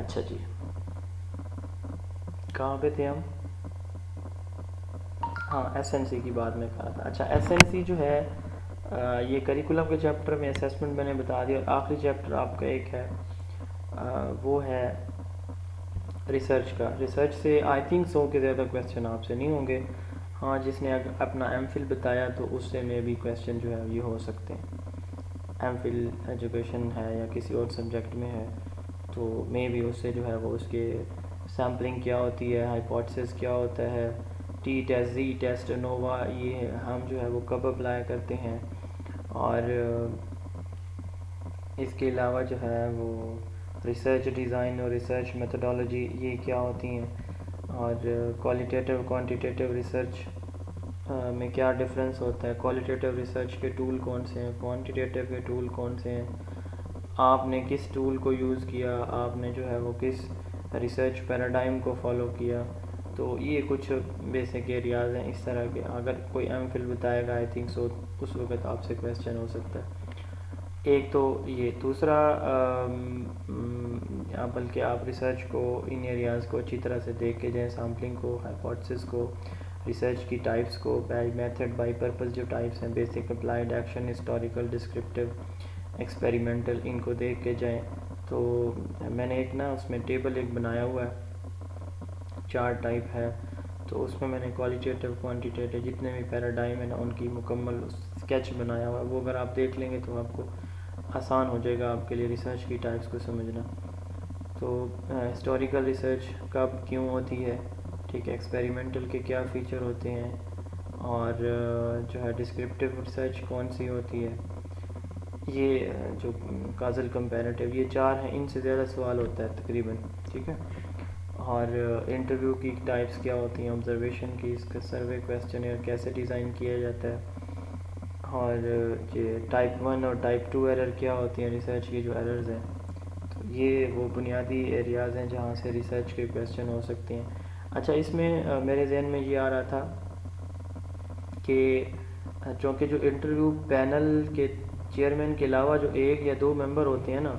اچھا جی, کہاں پہ تھے ہم؟ ہاں, ایس این سی کی بات میں کہا تھا. اچھا ایس این سی جو ہے یہ کریکولم کے چیپٹر میں اسیسمنٹ میں نے بتا دیا. اور آخری چیپٹر آپ کا ایک ہے, وہ ہے ریسرچ کا. ریسرچ سے آئی تھنک 100 کے زیادہ کویسچن آپ سے نہیں ہوں گے. ہاں, جس نے اپنا ایم فل بتایا تو اس سے میں بھی کویسچن جو ہے یہ ہو سکتے ہیں. ایم فل ایجوکیشن ہے یا کسی اور سبجیکٹ میں ہے, تو میں بھی اس سے جو ہے وہ اس کے سیمپلنگ کیا ہوتی ہے, ہائپوتھسس کیا ہوتا ہے, ٹی ٹیسٹ, زی ٹیسٹ, نووا, یہ ہم جو ہے وہ کب اپلائی کرتے ہیں. اور اس کے علاوہ جو ہے وہ ریسرچ ڈیزائن اور ریسرچ میتھڈالوجی یہ کیا ہوتی ہیں, اور کوالیٹیٹیو کوانٹیٹیو ریسرچ میں کیا ڈفرینس ہوتا ہے, کوالیٹیٹیو ریسرچ کے ٹول کون سے ہیں, کوانٹیٹیو کے ٹول کون سے ہیں, آپ نے کس ٹول کو یوز کیا, آپ نے جو ہے وہ کس ریسرچ پیراڈائم کو فالو کیا. تو یہ کچھ بیسک ایریاز ہیں اس طرح کے. اگر کوئی ایم فل بتائے گا آئی تھنک سو اس وقت آپ سے کویسچن ہو سکتا ہے. ایک تو یہ. دوسرا بلکہ آپ ریسرچ کو ان ایریاز کو اچھی طرح سے دیکھ کے جائیں, سیمپلنگ کو, ہائپوتھسس کو, ریسرچ کی ٹائپس کو, بائی میتھڈ, بائی پرپز جو ٹائپس ہیں, basic, applied, action, historical, descriptive, experimental, ان کو دیکھ کے جائیں. تو میں نے ایک نا اس میں ٹیبل ایک بنایا ہوا ہے, 4 ٹائپ ہے. تو اس میں میں نے کوالیٹیٹیو, کوانٹیٹیو جتنے بھی پیراڈائم ہیں نا ان کی مکمل اسکیچ بنایا ہوا ہے. وہ اگر آپ دیکھ لیں گے تو آپ کو آسان ہو جائے گا آپ کے لیے ریسرچ کی ٹائپس کو سمجھنا. تو ہسٹوریکل ریسرچ کب کیوں ہوتی ہے, ٹھیک ہے, ایکسپیریمنٹل کے کیا فیچر ہوتے ہیں, اور جو ہے ڈسکرپٹیو ریسرچ کون سی ہوتی ہے, یہ جو کازل کمپیریٹیو, یہ 4 ہیں. ان سے زیادہ سوال ہوتا ہے تقریباً, ٹھیک ہے. اور انٹرویو کی ٹائپس کیا ہوتی ہیں, آبزرویشن کی, اس کا سروے کویسچنئر کیسے ڈیزائن کیا جاتا ہے, اور یہ ٹائپ 1 اور ٹائپ 2 ایرر کیا ہوتی ہیں ریسرچ کی جو ایررز ہیں. تو یہ وہ بنیادی ایریاز ہیں جہاں سے ریسرچ کے کویسچن ہو سکتے ہیں. اچھا, اس میں میرے ذہن میں یہ آ رہا تھا کہ چونکہ جو انٹرویو پینل کے چیئرمین کے علاوہ جو ایک یا دو ممبر ہوتے ہیں نا،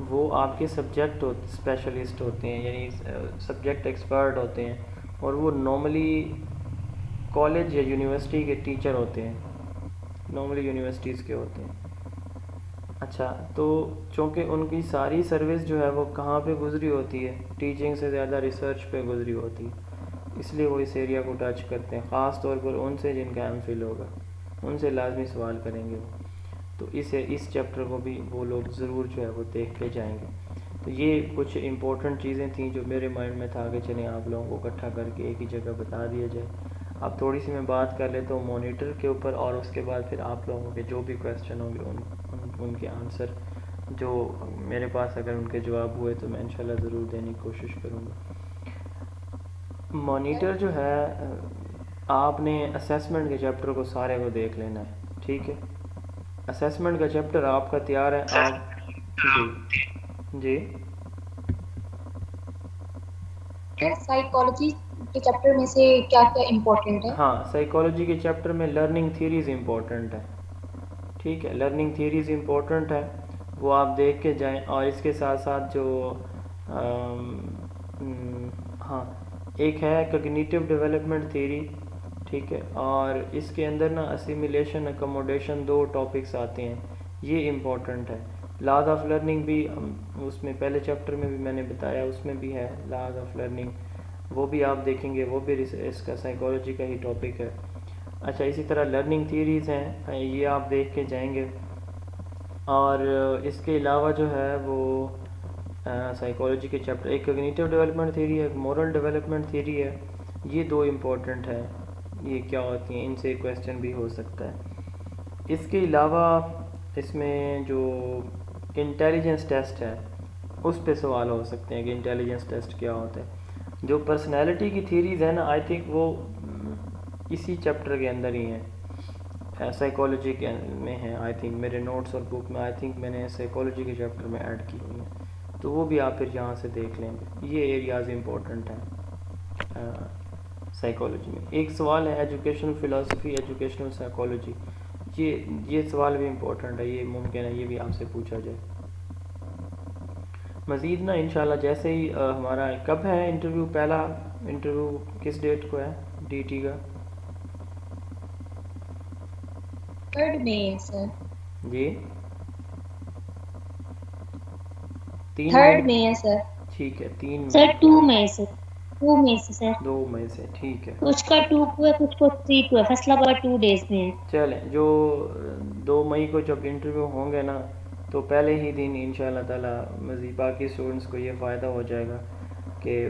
وہ آپ کے سبجیکٹ اسپیشلسٹ ہوتے ہیں، یعنی سبجیکٹ ایکسپرٹ ہوتے ہیں، اور وہ نارملی کالج یا یونیورسٹی کے ٹیچر ہوتے ہیں، نارملی یونیورسٹیز کے ہوتے ہیں۔ اچھا، تو چونکہ ان کی ساری سروس جو ہے وہ کہاں پہ گزری ہوتی ہے، ٹیچنگ سے زیادہ ریسرچ پہ گزری ہوتی ہے، اس لیے وہ اس ایریا کو ٹچ کرتے ہیں، خاص طور پر ان سے جن کا ایم فل ہوگا، ان سے لازمی سوال کریں گے وہ، تو اس چیپٹر کو بھی وہ لوگ ضرور جو ہے وہ دیکھ کے جائیں گے۔ تو یہ کچھ امپورٹنٹ چیزیں تھیں جو میرے مائنڈ میں تھا کہ چلیں آپ لوگوں کو اکٹھا کر کے ایک ہی جگہ بتا دیا جائے۔ اب تھوڑی سی میں بات کر لیتا ہوں مانیٹر کے اوپر، اور اس کے بعد پھر آپ لوگوں کے جو بھی کویسچن ہوں گے ان کے آنسر جو میرے پاس اگر ان کے جواب ہوئے تو میں انشاءاللہ ضرور دینے کی کوشش کروں گا۔ مانیٹر جو ہے آپ نے اسیسمنٹ کے چیپٹر کو سارے کو دیکھ لینا ہے، ٹھیک ہے؟ اسیسمنٹ کا چیپٹر آپ کا تیار ہے؟ آپ جی جی سائیکالوجی کے چیپٹر میں سے کیا کیا امپورٹنٹ ہے؟ ہاں، سائیکالوجی کے چیپٹر میں لرننگ تھیریز امپورٹنٹ ہے، ٹھیک ہے، لرننگ تھیریز امپورٹنٹ ہے، وہ آپ دیکھ کے جائیں۔ اور اس کے ساتھ ساتھ جو ہاں ایک ہے کگنیٹیو ڈیولپمنٹ تھیری، ٹھیک ہے، اور اس کے اندر نا اسیمیلیشن اکوموڈیشن دو ٹاپکس آتے ہیں، یہ امپورٹنٹ ہے۔ لاز آف لرننگ بھی اس میں پہلے چیپٹر میں بھی میں نے بتایا، اس میں بھی ہے لاز آف لرننگ، وہ بھی آپ دیکھیں گے، وہ بھی اس کا سائیکالوجی کا ہی ٹاپک ہے۔ اچھا، اسی طرح لرننگ تھیریز ہیں، یہ آپ دیکھ کے جائیں گے۔ اور اس کے علاوہ جو ہے وہ سائیکالوجی کے چیپٹر، ایک کگنیٹیو ڈیولپمنٹ تھیری ہے، ایک مورل ڈیولپمنٹ تھیری ہے، یہ دو امپورٹنٹ ہیں۔ یہ کیا ہوتی ہیں، ان سے کویسچن بھی ہو سکتا ہے۔ اس کے علاوہ اس میں جو انٹیلیجنس ٹیسٹ ہے اس پہ سوال ہو سکتے ہیں کہ انٹیلیجنس ٹیسٹ کیا ہوتا ہے۔ جو پرسنالٹی کی تھیریز ہیں نا، آئی تھنک وہ اسی چیپٹر کے اندر ہی ہیں، سائیکالوجی کے میں ہیں، آئی تھنک میرے نوٹس اور بک میں آئی تھنک میں نے سائیکالوجی کے چیپٹر میں ایڈ کی ہوئی ہیں، تو وہ بھی آپ پھر یہاں سے دیکھ لیں گے۔ یہ ایریاز امپورٹنٹ ہیں سائیکالوجی میں۔ ایک سوال ہے ایجوکیشنل فلاسفی، ایجوکیشنل سائیکالوجی، یہ سوال بھی امپورٹنٹ ہے، یہ ممکن ہے یہ بھی آپ سے پوچھا جائے۔ مزید نا انشاءاللہ جیسے ہی ہمارا کب ہے انٹرویو، پہلا انٹرویو کس ڈیٹ کو ہے ڈی ٹی کا؟ 3 مئی ہے سر۔ جی 3 مئی 3 مئی ہے سر۔ ٹھیک ہے، 3 مئی سر 2 مئی سے 2 مئی سے سر، 2 مئی سے، ٹھیک ہے۔ کچھ کا 2 کو ہے، کچھ کو 3 کو ہے، فیصلہ آباد 2 ڈیز میں ہے۔ چلیں، جو 2 مئی کو جب انٹرویو ہوں گے نا تو پہلے ہی دن انشاءاللہ تعالی مزید باقی اسٹوڈنٹس کو یہ فائدہ ہو جائے گا کہ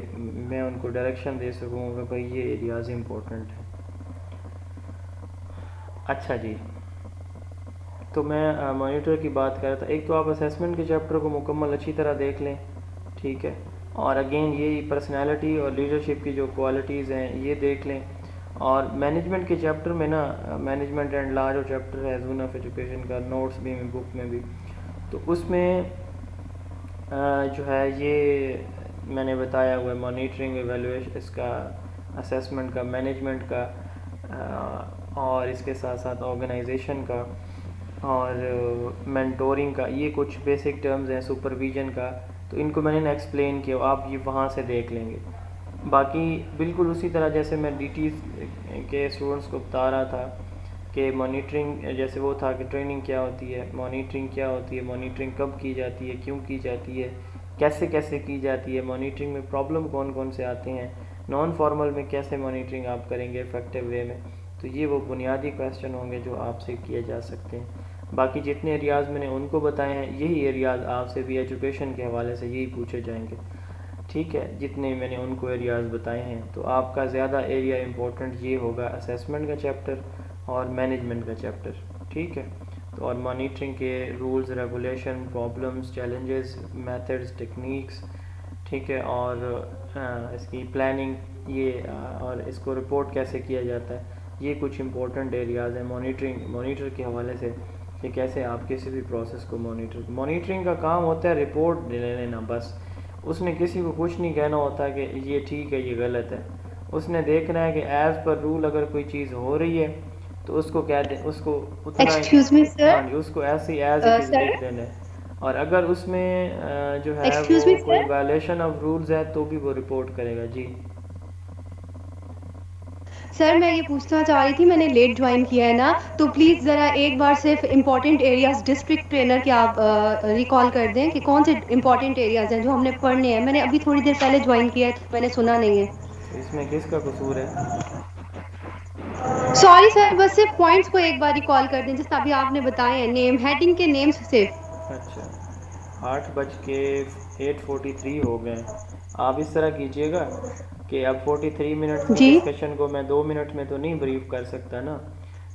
میں ان کو ڈائریکشن دے سکوں کہ بھائی یہ ایریاز امپورٹنٹ ہیں۔ اچھا جی، تو میں مانیٹر کی بات کر رہا تھا۔ ایک تو آپ اسیسمنٹ کے چیپٹر کو مکمل اچھی طرح دیکھ لیں، ٹھیک ہے، اور اگین یہی پرسنالٹی اور لیڈرشپ کی جو کوالٹیز ہیں یہ دیکھ لیں۔ اور مینجمنٹ کے چیپٹر میں نا مینجمنٹ اینڈ لا جو چیپٹر ہے زون آف ایجوکیشن کا، نوٹس بھی میں بک میں بھی، تو اس میں جو ہے یہ میں نے بتایا ہوا ہے مانیٹرنگ، ایویلویشن، اس کا اسیسمنٹ کا، مینجمنٹ کا، اور اس کے ساتھ ساتھ آرگنائزیشن کا اور مینٹورنگ کا، یہ کچھ بیسک ٹرمز ہیں، سپرویژن کا، تو ان کو میں نے ایکسپلین کیا، آپ یہ وہاں سے دیکھ لیں گے۔ باقی بالکل اسی طرح جیسے میں ڈی ٹی کے اسٹوڈنٹس کو بتا رہا تھا کہ مانیٹرنگ جیسے وہ تھا کہ ٹریننگ کیا ہوتی ہے، مانیٹرنگ کیا ہوتی ہے، مانیٹرنگ کب کی جاتی ہے، کیوں کی جاتی ہے، کیسے کیسے کی جاتی ہے، مانیٹرنگ میں پرابلم کون کون سے آتے ہیں، نان فارمل میں کیسے مانیٹرنگ آپ کریں گے افیکٹو وے میں، تو یہ وہ بنیادی کویسچن ہوں گے جو آپ سے کیے جا سکتے ہیں۔ باقی جتنے ایریاز میں نے ان کو بتائے ہیں، یہی ایریاز آپ سے بھی ایجوکیشن کے حوالے سے یہی پوچھے جائیں گے، ٹھیک ہے، جتنے میں نے ان کو ایریاز بتائے ہیں۔ تو آپ کا زیادہ ایریا امپورٹنٹ یہ ہوگا اسیسمنٹ کا چیپٹر اور مینجمنٹ کا چیپٹر، ٹھیک ہے، تو اور مانیٹرنگ کے rules, regulation, problems, challenges, methods, techniques, ٹھیک ہے، اور اس کی پلاننگ، یہ اور اس کو رپورٹ کیسے کیا جاتا ہے، یہ کچھ امپورٹنٹ ایریاز ہیں مانیٹر کے حوالے سے کہ کیسے آپ کسی بھی پروسیس کو مانیٹرنگ کا کام ہوتا ہے رپورٹ لے لینا بس، اس نے کسی کو کچھ نہیں کہنا ہوتا کہ یہ ٹھیک ہے یہ غلط ہے، اس نے دیکھنا ہے کہ ایز پر رول اگر کوئی چیز ہو رہی ہے تو اس کو کہہ دیں، اس کو اتنا ایکسکیوز می سر. ہاں جی اس کو ایسے ہی ایز اٹ از سر لکھ دینا ہے، اور اگر اس میں جو ہے وہ ایکسکیوز می کوئی سر. وائلیشن آف رولز ہے تو بھی وہ رپورٹ کرے گا. جی سر میں یہ پوچھنا چاہ رہی تھی، میں نے لیٹ جوائن کیا ہے نا، تو پلیز ذرا ایک بار صرف امپورٹنٹ ایریاز ڈسٹرکٹ ٹرینر کے آپ ریکال کر دیں کہ کون سے امپورٹنٹ ایریاز ہیں جو ہم نے پڑھنے ہیں. میں نے ابھی تھوڑی دیر پہلے جوائن کیا ہے تو میں نے سنا نہیں ہے. تو اس میں کس کا قصور ہے؟ سوری سر، بس صرف پوائنٹس کو ایک بار ریکال کر دیں جس ابھی آپ نے بتائے ہیں، نیم ہیڈنگ کے نیمز صرف. اچھا 8:43 ہو گئے. آپ اس طرح کیجئے گا کہ اب 43 منٹس کی جی ڈسکشن کو میں 2 منٹ میں تو نہیں بریف کر سکتا نا،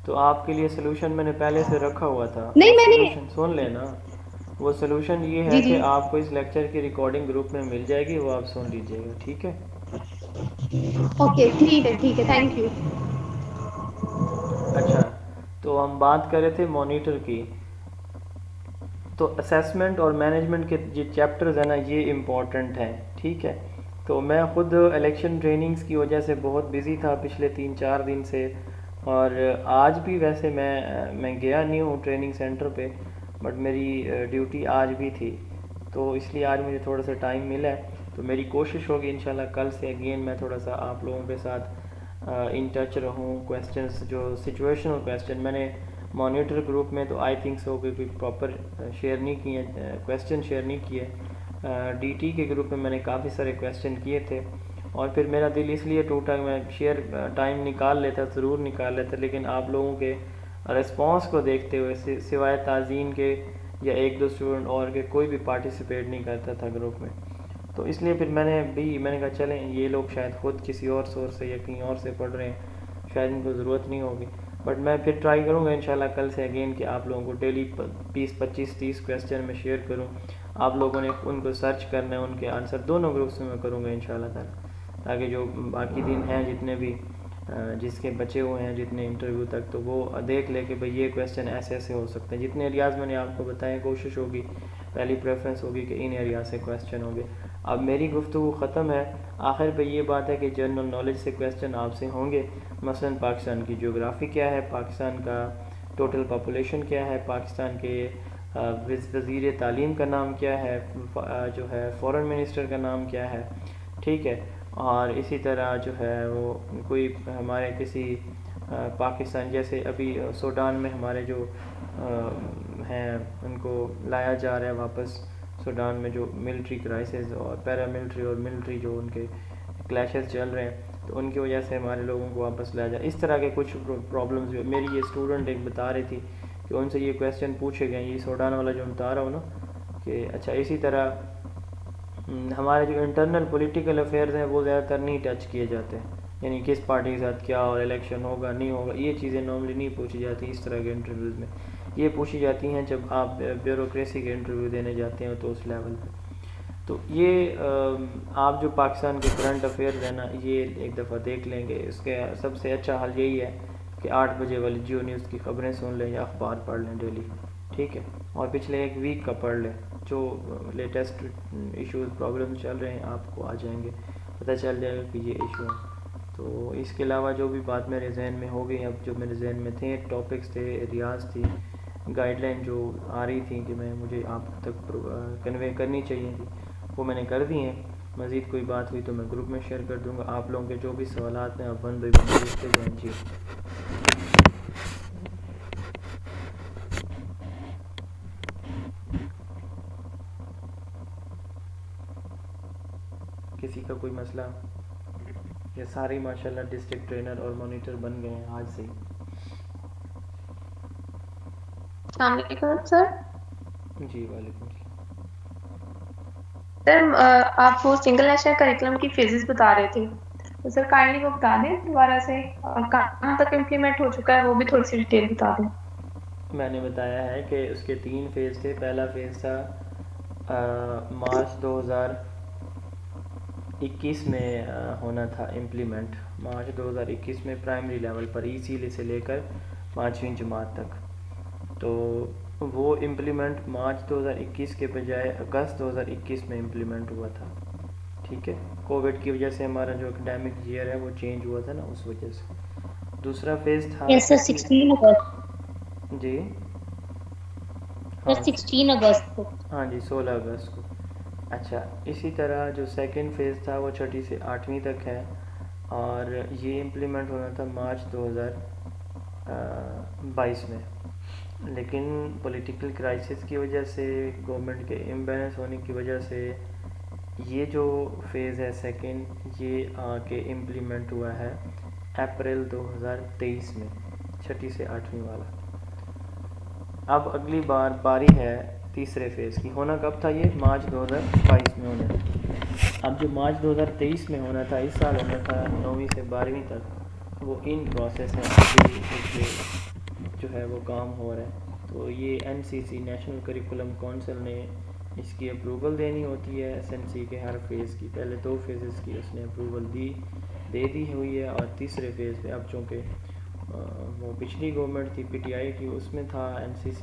تو آپ کے لیے سلوشن میں نے پہلے سے رکھا ہوا تھا. وہ نہیں میں نے. سلوشن سن لینا، وہ سلوشن یہ ہے جی کہ جی آپ کو اس لیکچر کی ریکارڈنگ گروپ میں مل جائے گی، وہ آپ سن لیجئے گا. ٹھیک ہے؟ اوکے ٹھیک ہے تھینک یو. اچھا تو ہم بات کر رہے تھے مانیٹر کی. تو اسیسمنٹ اور مینجمنٹ کے جو چیپٹرز ہیں نا یہ امپورٹنٹ ہیں. ٹھیک ہے، تو میں خود الیکشن ٹریننگز کی وجہ سے بہت بزی تھا پچھلے 3-4 دن سے، اور آج بھی ویسے میں گیا نہیں ہوں ٹریننگ سینٹر پہ، بٹ میری ڈیوٹی آج بھی تھی، تو اس لیے آج مجھے تھوڑا سا ٹائم ملا ہے. تو میری کوشش ہوگی انشاءاللہ کل سے اگین میں تھوڑا سا آپ لوگوں کے ساتھ ان ٹچ رہوں. کویسچنس جو سچویشنل کویسچن میں نے مانیٹر گروپ میں تو آئی تھنک سو کہ کوئی پراپر شیئر نہیں کیے، کویسچن شیئر نہیں کیے. ڈی ٹی کے گروپ میں نے کافی سارے کویسچن کیے تھے، اور پھر میرا دل اس لیے ٹوٹا کہ میں شیئر ٹائم نکال لیتا، ضرور نکال لیتا، لیکن آپ لوگوں کے رسپانس کو دیکھتے ہوئے سوائے تعزین کے یا 1-2 اسٹوڈنٹ اور کے کوئی بھی پارٹیسپیٹ نہیں کرتا تھا گروپ میں. تو اس لیے پھر میں نے کہا چلیں یہ لوگ شاید خود کسی اور سورس سے یا کہیں اور سے پڑھ رہے ہیں، شاید ان کو ضرورت نہیں ہوگی. بٹ میں پھر ٹرائی کروں گا انشاءاللہ کل سے اگین کہ آپ لوگوں کو ڈیلی 20-25-30 کویسچن میں شیئر کروں. آپ لوگوں نے ان کو سرچ کرنا ہے، ان کے آنسر دونوں گروپس میں کروں گا انشاءاللہ تعالی، تاکہ جو باقی دن ہیں جتنے بھی جس کے بچے ہوئے ہیں جتنے انٹرویو تک، تو وہ دیکھ لے کہ بھئی یہ کویسچن ایسے ایسے ہو سکتے ہیں. جتنے ایریاز میں نے آپ کو بتائے کوشش ہوگی، پہلی پریفرنس ہوگی کہ ان ایریاز سے کویسچن ہوں گے. اب میری گفتگو ختم ہے. آخر پہ یہ بات ہے کہ جنرل نالج سے کویسچن آپ سے ہوں گے، مثلا پاکستان کی جغرافی کیا ہے، پاکستان کا ٹوٹل پاپولیشن کیا ہے، پاکستان کے وزیر تعلیم کا نام کیا ہے، جو ہے فورن منسٹر کا نام کیا ہے. ٹھیک ہے، اور اسی طرح جو ہے وہ کوئی ہمارے کسی پاکستان جیسے ابھی سوڈان میں ہمارے جو ہیں ان کو لایا جا رہا ہے واپس، سوڈان میں جو ملٹری کرائسس اور پیرا ملٹری اور ملٹری جو ان کے کلیشز چل رہے ہیں، تو ان کی وجہ سے ہمارے لوگوں کو واپس لایا جائے. اس طرح کے کچھ پرابلمز بھی. میری یہ اسٹوڈنٹ ایک بتا رہی تھی کہ ان سے یہ کویسچن پوچھے گئے، یہ سوڈان والا جو بتا رہا ہوں نا، کہ اچھا اسی طرح ہمارے جو انٹرنل پولیٹیکل افیئرز ہیں وہ زیادہ تر نہیں ٹچ کیے جاتے، یعنی کس پارٹی کے ساتھ کیا اور الیکشن ہوگا نہیں ہوگا، یہ چیزیں نارملی نہیں پوچھی جاتی اس طرح کے انٹرویوز میں. یہ پوچھی جاتی ہیں جب آپ بیوروکریسی کے انٹرویو دینے جاتے ہیں تو اس لیول پہ. تو یہ آپ جو پاکستان کے کرنٹ افیئرز ہیں نا یہ ایک دفعہ دیکھ لیں گے. اس کے سب سے اچھا حل یہی ہے کہ 8 بجے والی جیو نیوز کی خبریں سن لیں یا اخبار پڑھ لیں ڈیلی. ٹھیک ہے، اور پچھلے ایک ویک کا پڑھ لیں، جو لیٹسٹ ایشوز پرابلم چل رہے ہیں آپ کو آ جائیں گے، پتہ چل جائے گا کہ یہ ایشو ہے. تو اس کے علاوہ جو بھی بات میرے ذہن میں ہو گئی، اب جو میرے ذہن میں تھے ٹاپکس تھے، ایریاز تھی، گائیڈ لائن جو آ رہی تھی کہ مجھے آپ تک کنوے کرنی چاہیے تھی، وہ میں نے کر دی ہیں. مزید کوئی بات ہوئی تو میں گروپ میں شیئر کر دوں گا. آپ لوگوں کے جو بھی سوالات ہیں آپ 1 بائی 1 پوچھتے جائیں. جی کسی کا کوئی مسئلہ؟ یہ سارے ماشاءاللہ ڈسٹرکٹ ٹرینر اور مانیٹر بن گئے ہیں آج سے ہی. السلام علیکم سر. جی وعلیکم السلام. سر آپ وہ سنگل نیشنل کریکلم کی فیزز بتا رہے تھے، تو سر کائنڈلی وہ بتا دیں دوبارہ سے، اور کہاں تک امپلیمنٹ ہو چکا ہے وہ بھی تھوڑی سی ڈیٹیل بتا دیں. میں نے بتایا ہے کہ اس کے 3 فیز تھے. پہلا فیز تھا مارچ 2021 میں ہونا تھا امپلیمنٹ. مارچ 2021 میں پرائمری لیول پر ای سی سے لے کر 5ویں جماعت تک. تو وہ امپلیمنٹ مارچ 2021 کے بجائے اگست 2021 میں امپلیمنٹ ہوا تھا. ٹھیک ہے، کووڈ کی وجہ سے ہمارا جو اکیڈیمک ایئر ہے وہ چینج ہوا تھا نا، اس وجہ سے. دوسرا فیز تھا یس سر 16 اگست جی سر ہاں 16 اگست کو ہاں جی 16 اگست کو. اچھا اسی طرح جو سیکنڈ فیز تھا وہ 6 سے 8ویں تک ہے اور یہ امپلیمنٹ ہونا تھا مارچ 2022 میں، لیکن پولیٹیکل کرائسس کی وجہ سے، گورنمنٹ کے امبیلنس ہونے کی وجہ سے یہ جو فیز ہے سیکنڈ یہ آ کے امپلیمنٹ ہوا ہے اپریل 2023 میں، 6 سے 8ویں والا. اب اگلی بار باری ہے تیسرے فیز کی. ہونا کب تھا یہ؟ مارچ 2022 میں ہونا تھا. اب جو مارچ 2023 میں ہونا تھا، اس سال ہونا تھا 9ویں سے 12ویں تک، وہ ان پروسیس ہے ابھی اس پہ جو ہے وہ کام ہو رہا ہے. تو یہ NCC نیشنل کریکولم کونسل نے اس کی اپروول دینی ہوتی ہے SNC کے ہر فیز کی. پہلے 2 فیزز کی اس نے اپروول دے دی ہوئی ہے، اور تیسرے فیز پہ اب چونکہ وہ پچھلی گورنمنٹ تھی PTI کی، اس میں تھا NCC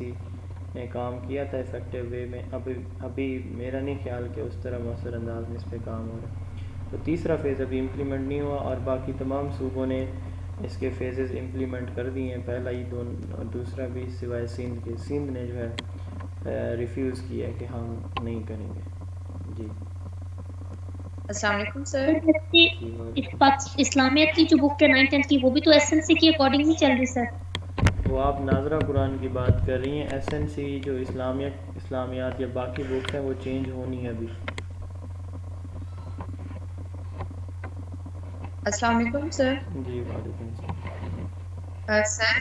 نے کام کیا تھا افیکٹو وے میں. ابھی میرا نہیں خیال کہ اس طرح مؤثر انداز میں اس پہ کام ہو رہا ہے. تو تیسرا فیز ابھی امپلیمنٹ نہیں ہوا، اور باقی تمام صوبوں نے اس کے فیزز امپلیمنٹ کر دیے ہیں، پہلا ہی اور دوسرا بھی سوائے سندھ کے. سندھ نے جو ہے ریفیوز کیا کہ ہم نہیں کریں گے. جی السلام علیکم سر. اسلامیات کی جو بک ہے 9th 10th کی، وہ بھی تو SNC کے اکارڈنگ نہیں چل رہی سر. وہ آپ ناظرہ قرآن کی بات کر رہی ہیں. SNC جو اسلامیات یا باقی بکس ہیں وہ چینج ہونی ہے ابھی. السلام علیکم سر. جی وعلیکم السلام. سر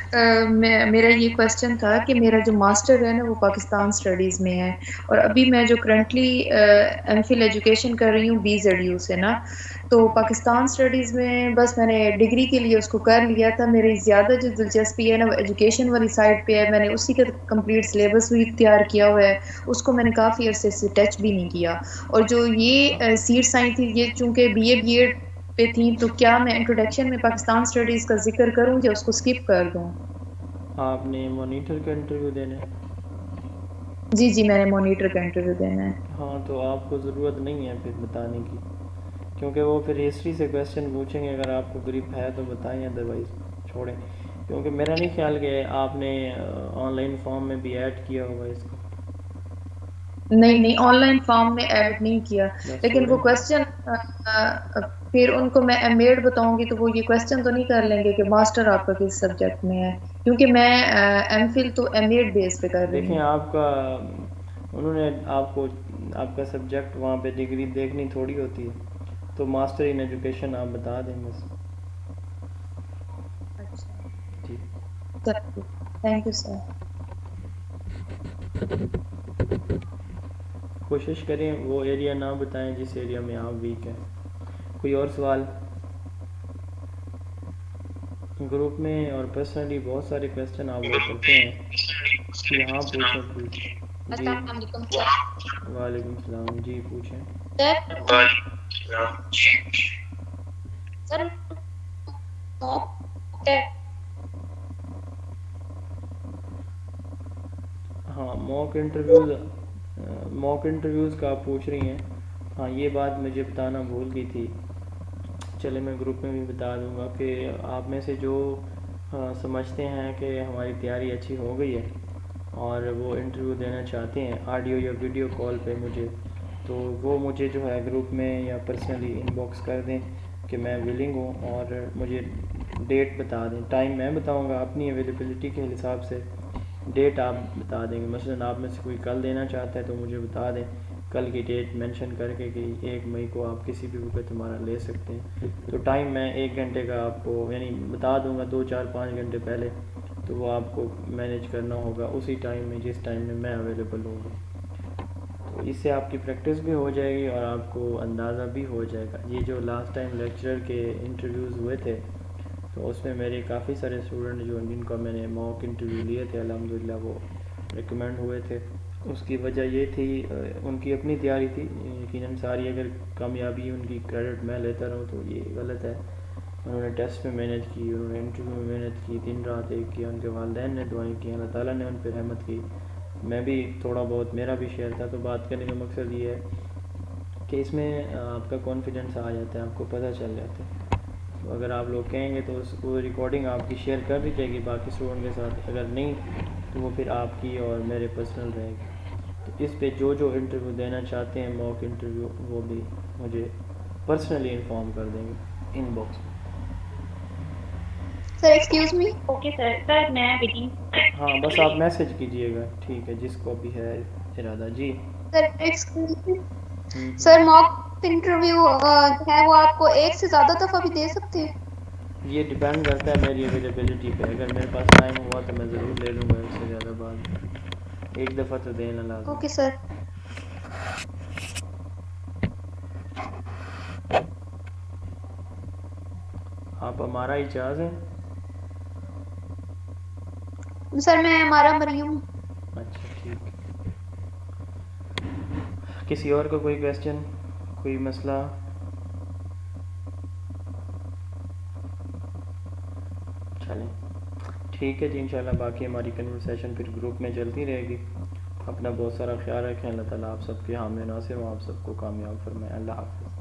میرا یہ کویسچن تھا کہ میرا جو ماسٹر ہے نا وہ پاکستان اسٹڈیز میں ہے، اور ابھی میں جو کرنٹلی MPhil ایجوکیشن کر رہی ہوں BZU سے نا، تو پاکستان اسٹڈیز میں بس میں نے ڈگری کے لیے اس کو کر لیا تھا. میری زیادہ جو دلچسپی ہے نا وہ ایجوکیشن والی سائڈ پہ ہے. میں نے اسی کا کمپلیٹ سلیبس بھی تیار کیا ہوا ہے، اس کو میں نے کافی عرصے سے ٹچ بھی نہیں کیا. اور جو یہ سیٹ سائنس تھی، یہ چونکہ BA B.Ed پہ تھی، تو کیا میں انٹروڈکشن میں پاکستان اسٹڈیز کا ذکر کروں یا اس کو اسکپ کر دوں؟ آپ نے مانیٹر کا انٹرویو دینا ہے؟ جی میں نے مانیٹر کا انٹرویو دینا ہے. ہاں تو آپ کو ضرورت نہیں ہے پھر بتانے کی، کیونکہ وہ پھر ہسٹری سے کویسچن پوچھیں گے. اگر آپ کو گریپ ہے تو بتائیں، ادروائز چھوڑیں. کیونکہ میرا نہیں خیال کہ آپ نے آن لائن فارم میں بھی ایڈ کیا ہوگا اس کو. نہیں آن لائن فارم میں ایڈ نہیں کیا، بس لیکن وہ چھوڑیں. کویسچن پھر ان کو میں MAd بتاؤں گی تو وہ یہ کویسچن تو نہیں کر لیں گے کہ ماسٹر آپ کا کس سبجیکٹ میں ہے، کیونکہ میں MPhil تو MAd بیس پہ کر رہی دیکھیں ہوں. آپ کا انہوں نے آپ کو آپ کا سبجیکٹ وہاں پہ ڈگری دیکھنی تھوڑی ہوتی ہے، تو ماسٹر ان ایجوکیشن آپ بتا دیں بس. اچھا جی تھینک یو سر. کوشش کریں وہ ایریا نہ بتائیں جس ایریا میں آپ ویک ہیں. کوئی اور سوال؟ گروپ میں اور پرسنلی بہت سارے کویسچن آپ لوگ کرتے ہیں، یہاں پوچھیں پلیز. جی السلام علیکم سر. وعلیکم السلام. جی پوچھیں. سر ہاں موک انٹرویوز کا آپ پوچھ رہی ہیں. ہاں یہ بات مجھے بتانا بھول گئی تھی، چلے میں گروپ میں بھی بتا دوں گا کہ آپ میں سے جو سمجھتے ہیں کہ ہماری تیاری اچھی ہو گئی ہے اور وہ انٹرویو دینا چاہتے ہیں آڈیو یا ویڈیو کال پہ مجھے، تو وہ مجھے جو ہے گروپ میں یا پرسنلی ان باکس کر دیں کہ میں ولنگ ہوں، اور مجھے ڈیٹ بتا دیں. ٹائم میں بتاؤں گا اپنی اویلیبلٹی کے حساب سے، ڈیٹ آپ بتا دیں گے. مثلا آپ میں سے کوئی کل دینا چاہتا ہے تو مجھے بتا دیں کل کی ڈیٹ مینشن کر کے کہ 1 مئی کو آپ کسی بھی وقت ہمارا لے سکتے ہیں. تو ٹائم میں 1 گھنٹے کا آپ کو یعنی بتا دوں گا، 2 4 5 گھنٹے پہلے، تو وہ آپ کو مینیج کرنا ہوگا اسی ٹائم میں جس ٹائم میں اویلیبل ہوں گا. تو اس سے آپ کی پریکٹس بھی ہو جائے گی اور آپ کو اندازہ بھی ہو جائے گا. یہ جو لاسٹ ٹائم لیکچرر کے انٹرویوز ہوئے تھے تو اس میں میرے کافی سارے اسٹوڈنٹ جو جن کو میں نے موک انٹرویو لیے تھے الحمدللہ وہ ریکمینڈ ہوئے تھے. اس کی وجہ یہ تھی ان کی اپنی تیاری تھی یقیناً ساری، اگر کامیابی ان کی کریڈٹ میں لیتا رہوں تو یہ غلط ہے. انہوں نے ٹیسٹ میں محنت کی، انہوں نے انٹرویو میں محنت کی، دن رات ایک کیا، ان کے والدین نے دعائیں کی، اللہ تعالیٰ نے ان پہ رحمت کی. میں بھی تھوڑا بہت میرا بھی شیئر تھا. تو بات کرنے کا مقصد یہ ہے کہ اس میں آپ کا کانفیڈنس آ جاتا ہے، آپ کو پتہ چل جاتا ہے. تو اگر آپ لوگ کہیں گے تو وہ ریکارڈنگ آپ کی شیئر کر دی جائے گی باقی اسٹوڈنٹ کے ساتھ، اگر نہیں تو وہ پھر آپ کی اور میرے پرسنل رہے گی. تو اس پہ جو انٹرویو دینا چاہتے ہیں موک انٹرویو، وہ بھی مجھے پرسنلی انفارم کر دیں گے ان باکس میں. سر ایکسکیوز می. Okay sir. سر میں ویٹنگ. ہاں بس آپ میسج کیجئے گا، ٹھیک ہے، جس کو بھی ہے ارادہ. جی سر ایکسکیوز می. ہوں سر موک انٹرویو جو ہے وہ آپ کو ایک سے زیادہ دفعہ بھی دے سکتے ہیں؟ یہ ڈپینڈ کرتا ہے میری اویلیبلٹی پہ. اگر میرے پاس ٹائم ہوا تو میں ضرور لے لوں گا اس سے زیادہ بعد. ایک دفعہ تو دینا لازم. Okay sir. آپ ہمارا اجاز ہیں؟ سر میں ہمارا مریم ہوں. اچھا ٹھیک. کسی اور کو کوئی کویسچن، کوئی مسئلہ؟ چلیں ٹھیک ہے جی، انشاءاللہ باقی ہماری کنورسیشن پھر گروپ میں چلتی رہے گی. اپنا بہت سارا خیال رکھیں. اللہ تعالیٰ آپ سب کے حامی ناصر ہوں، آپ سب کو کامیاب فرمائے. اللہ حافظ.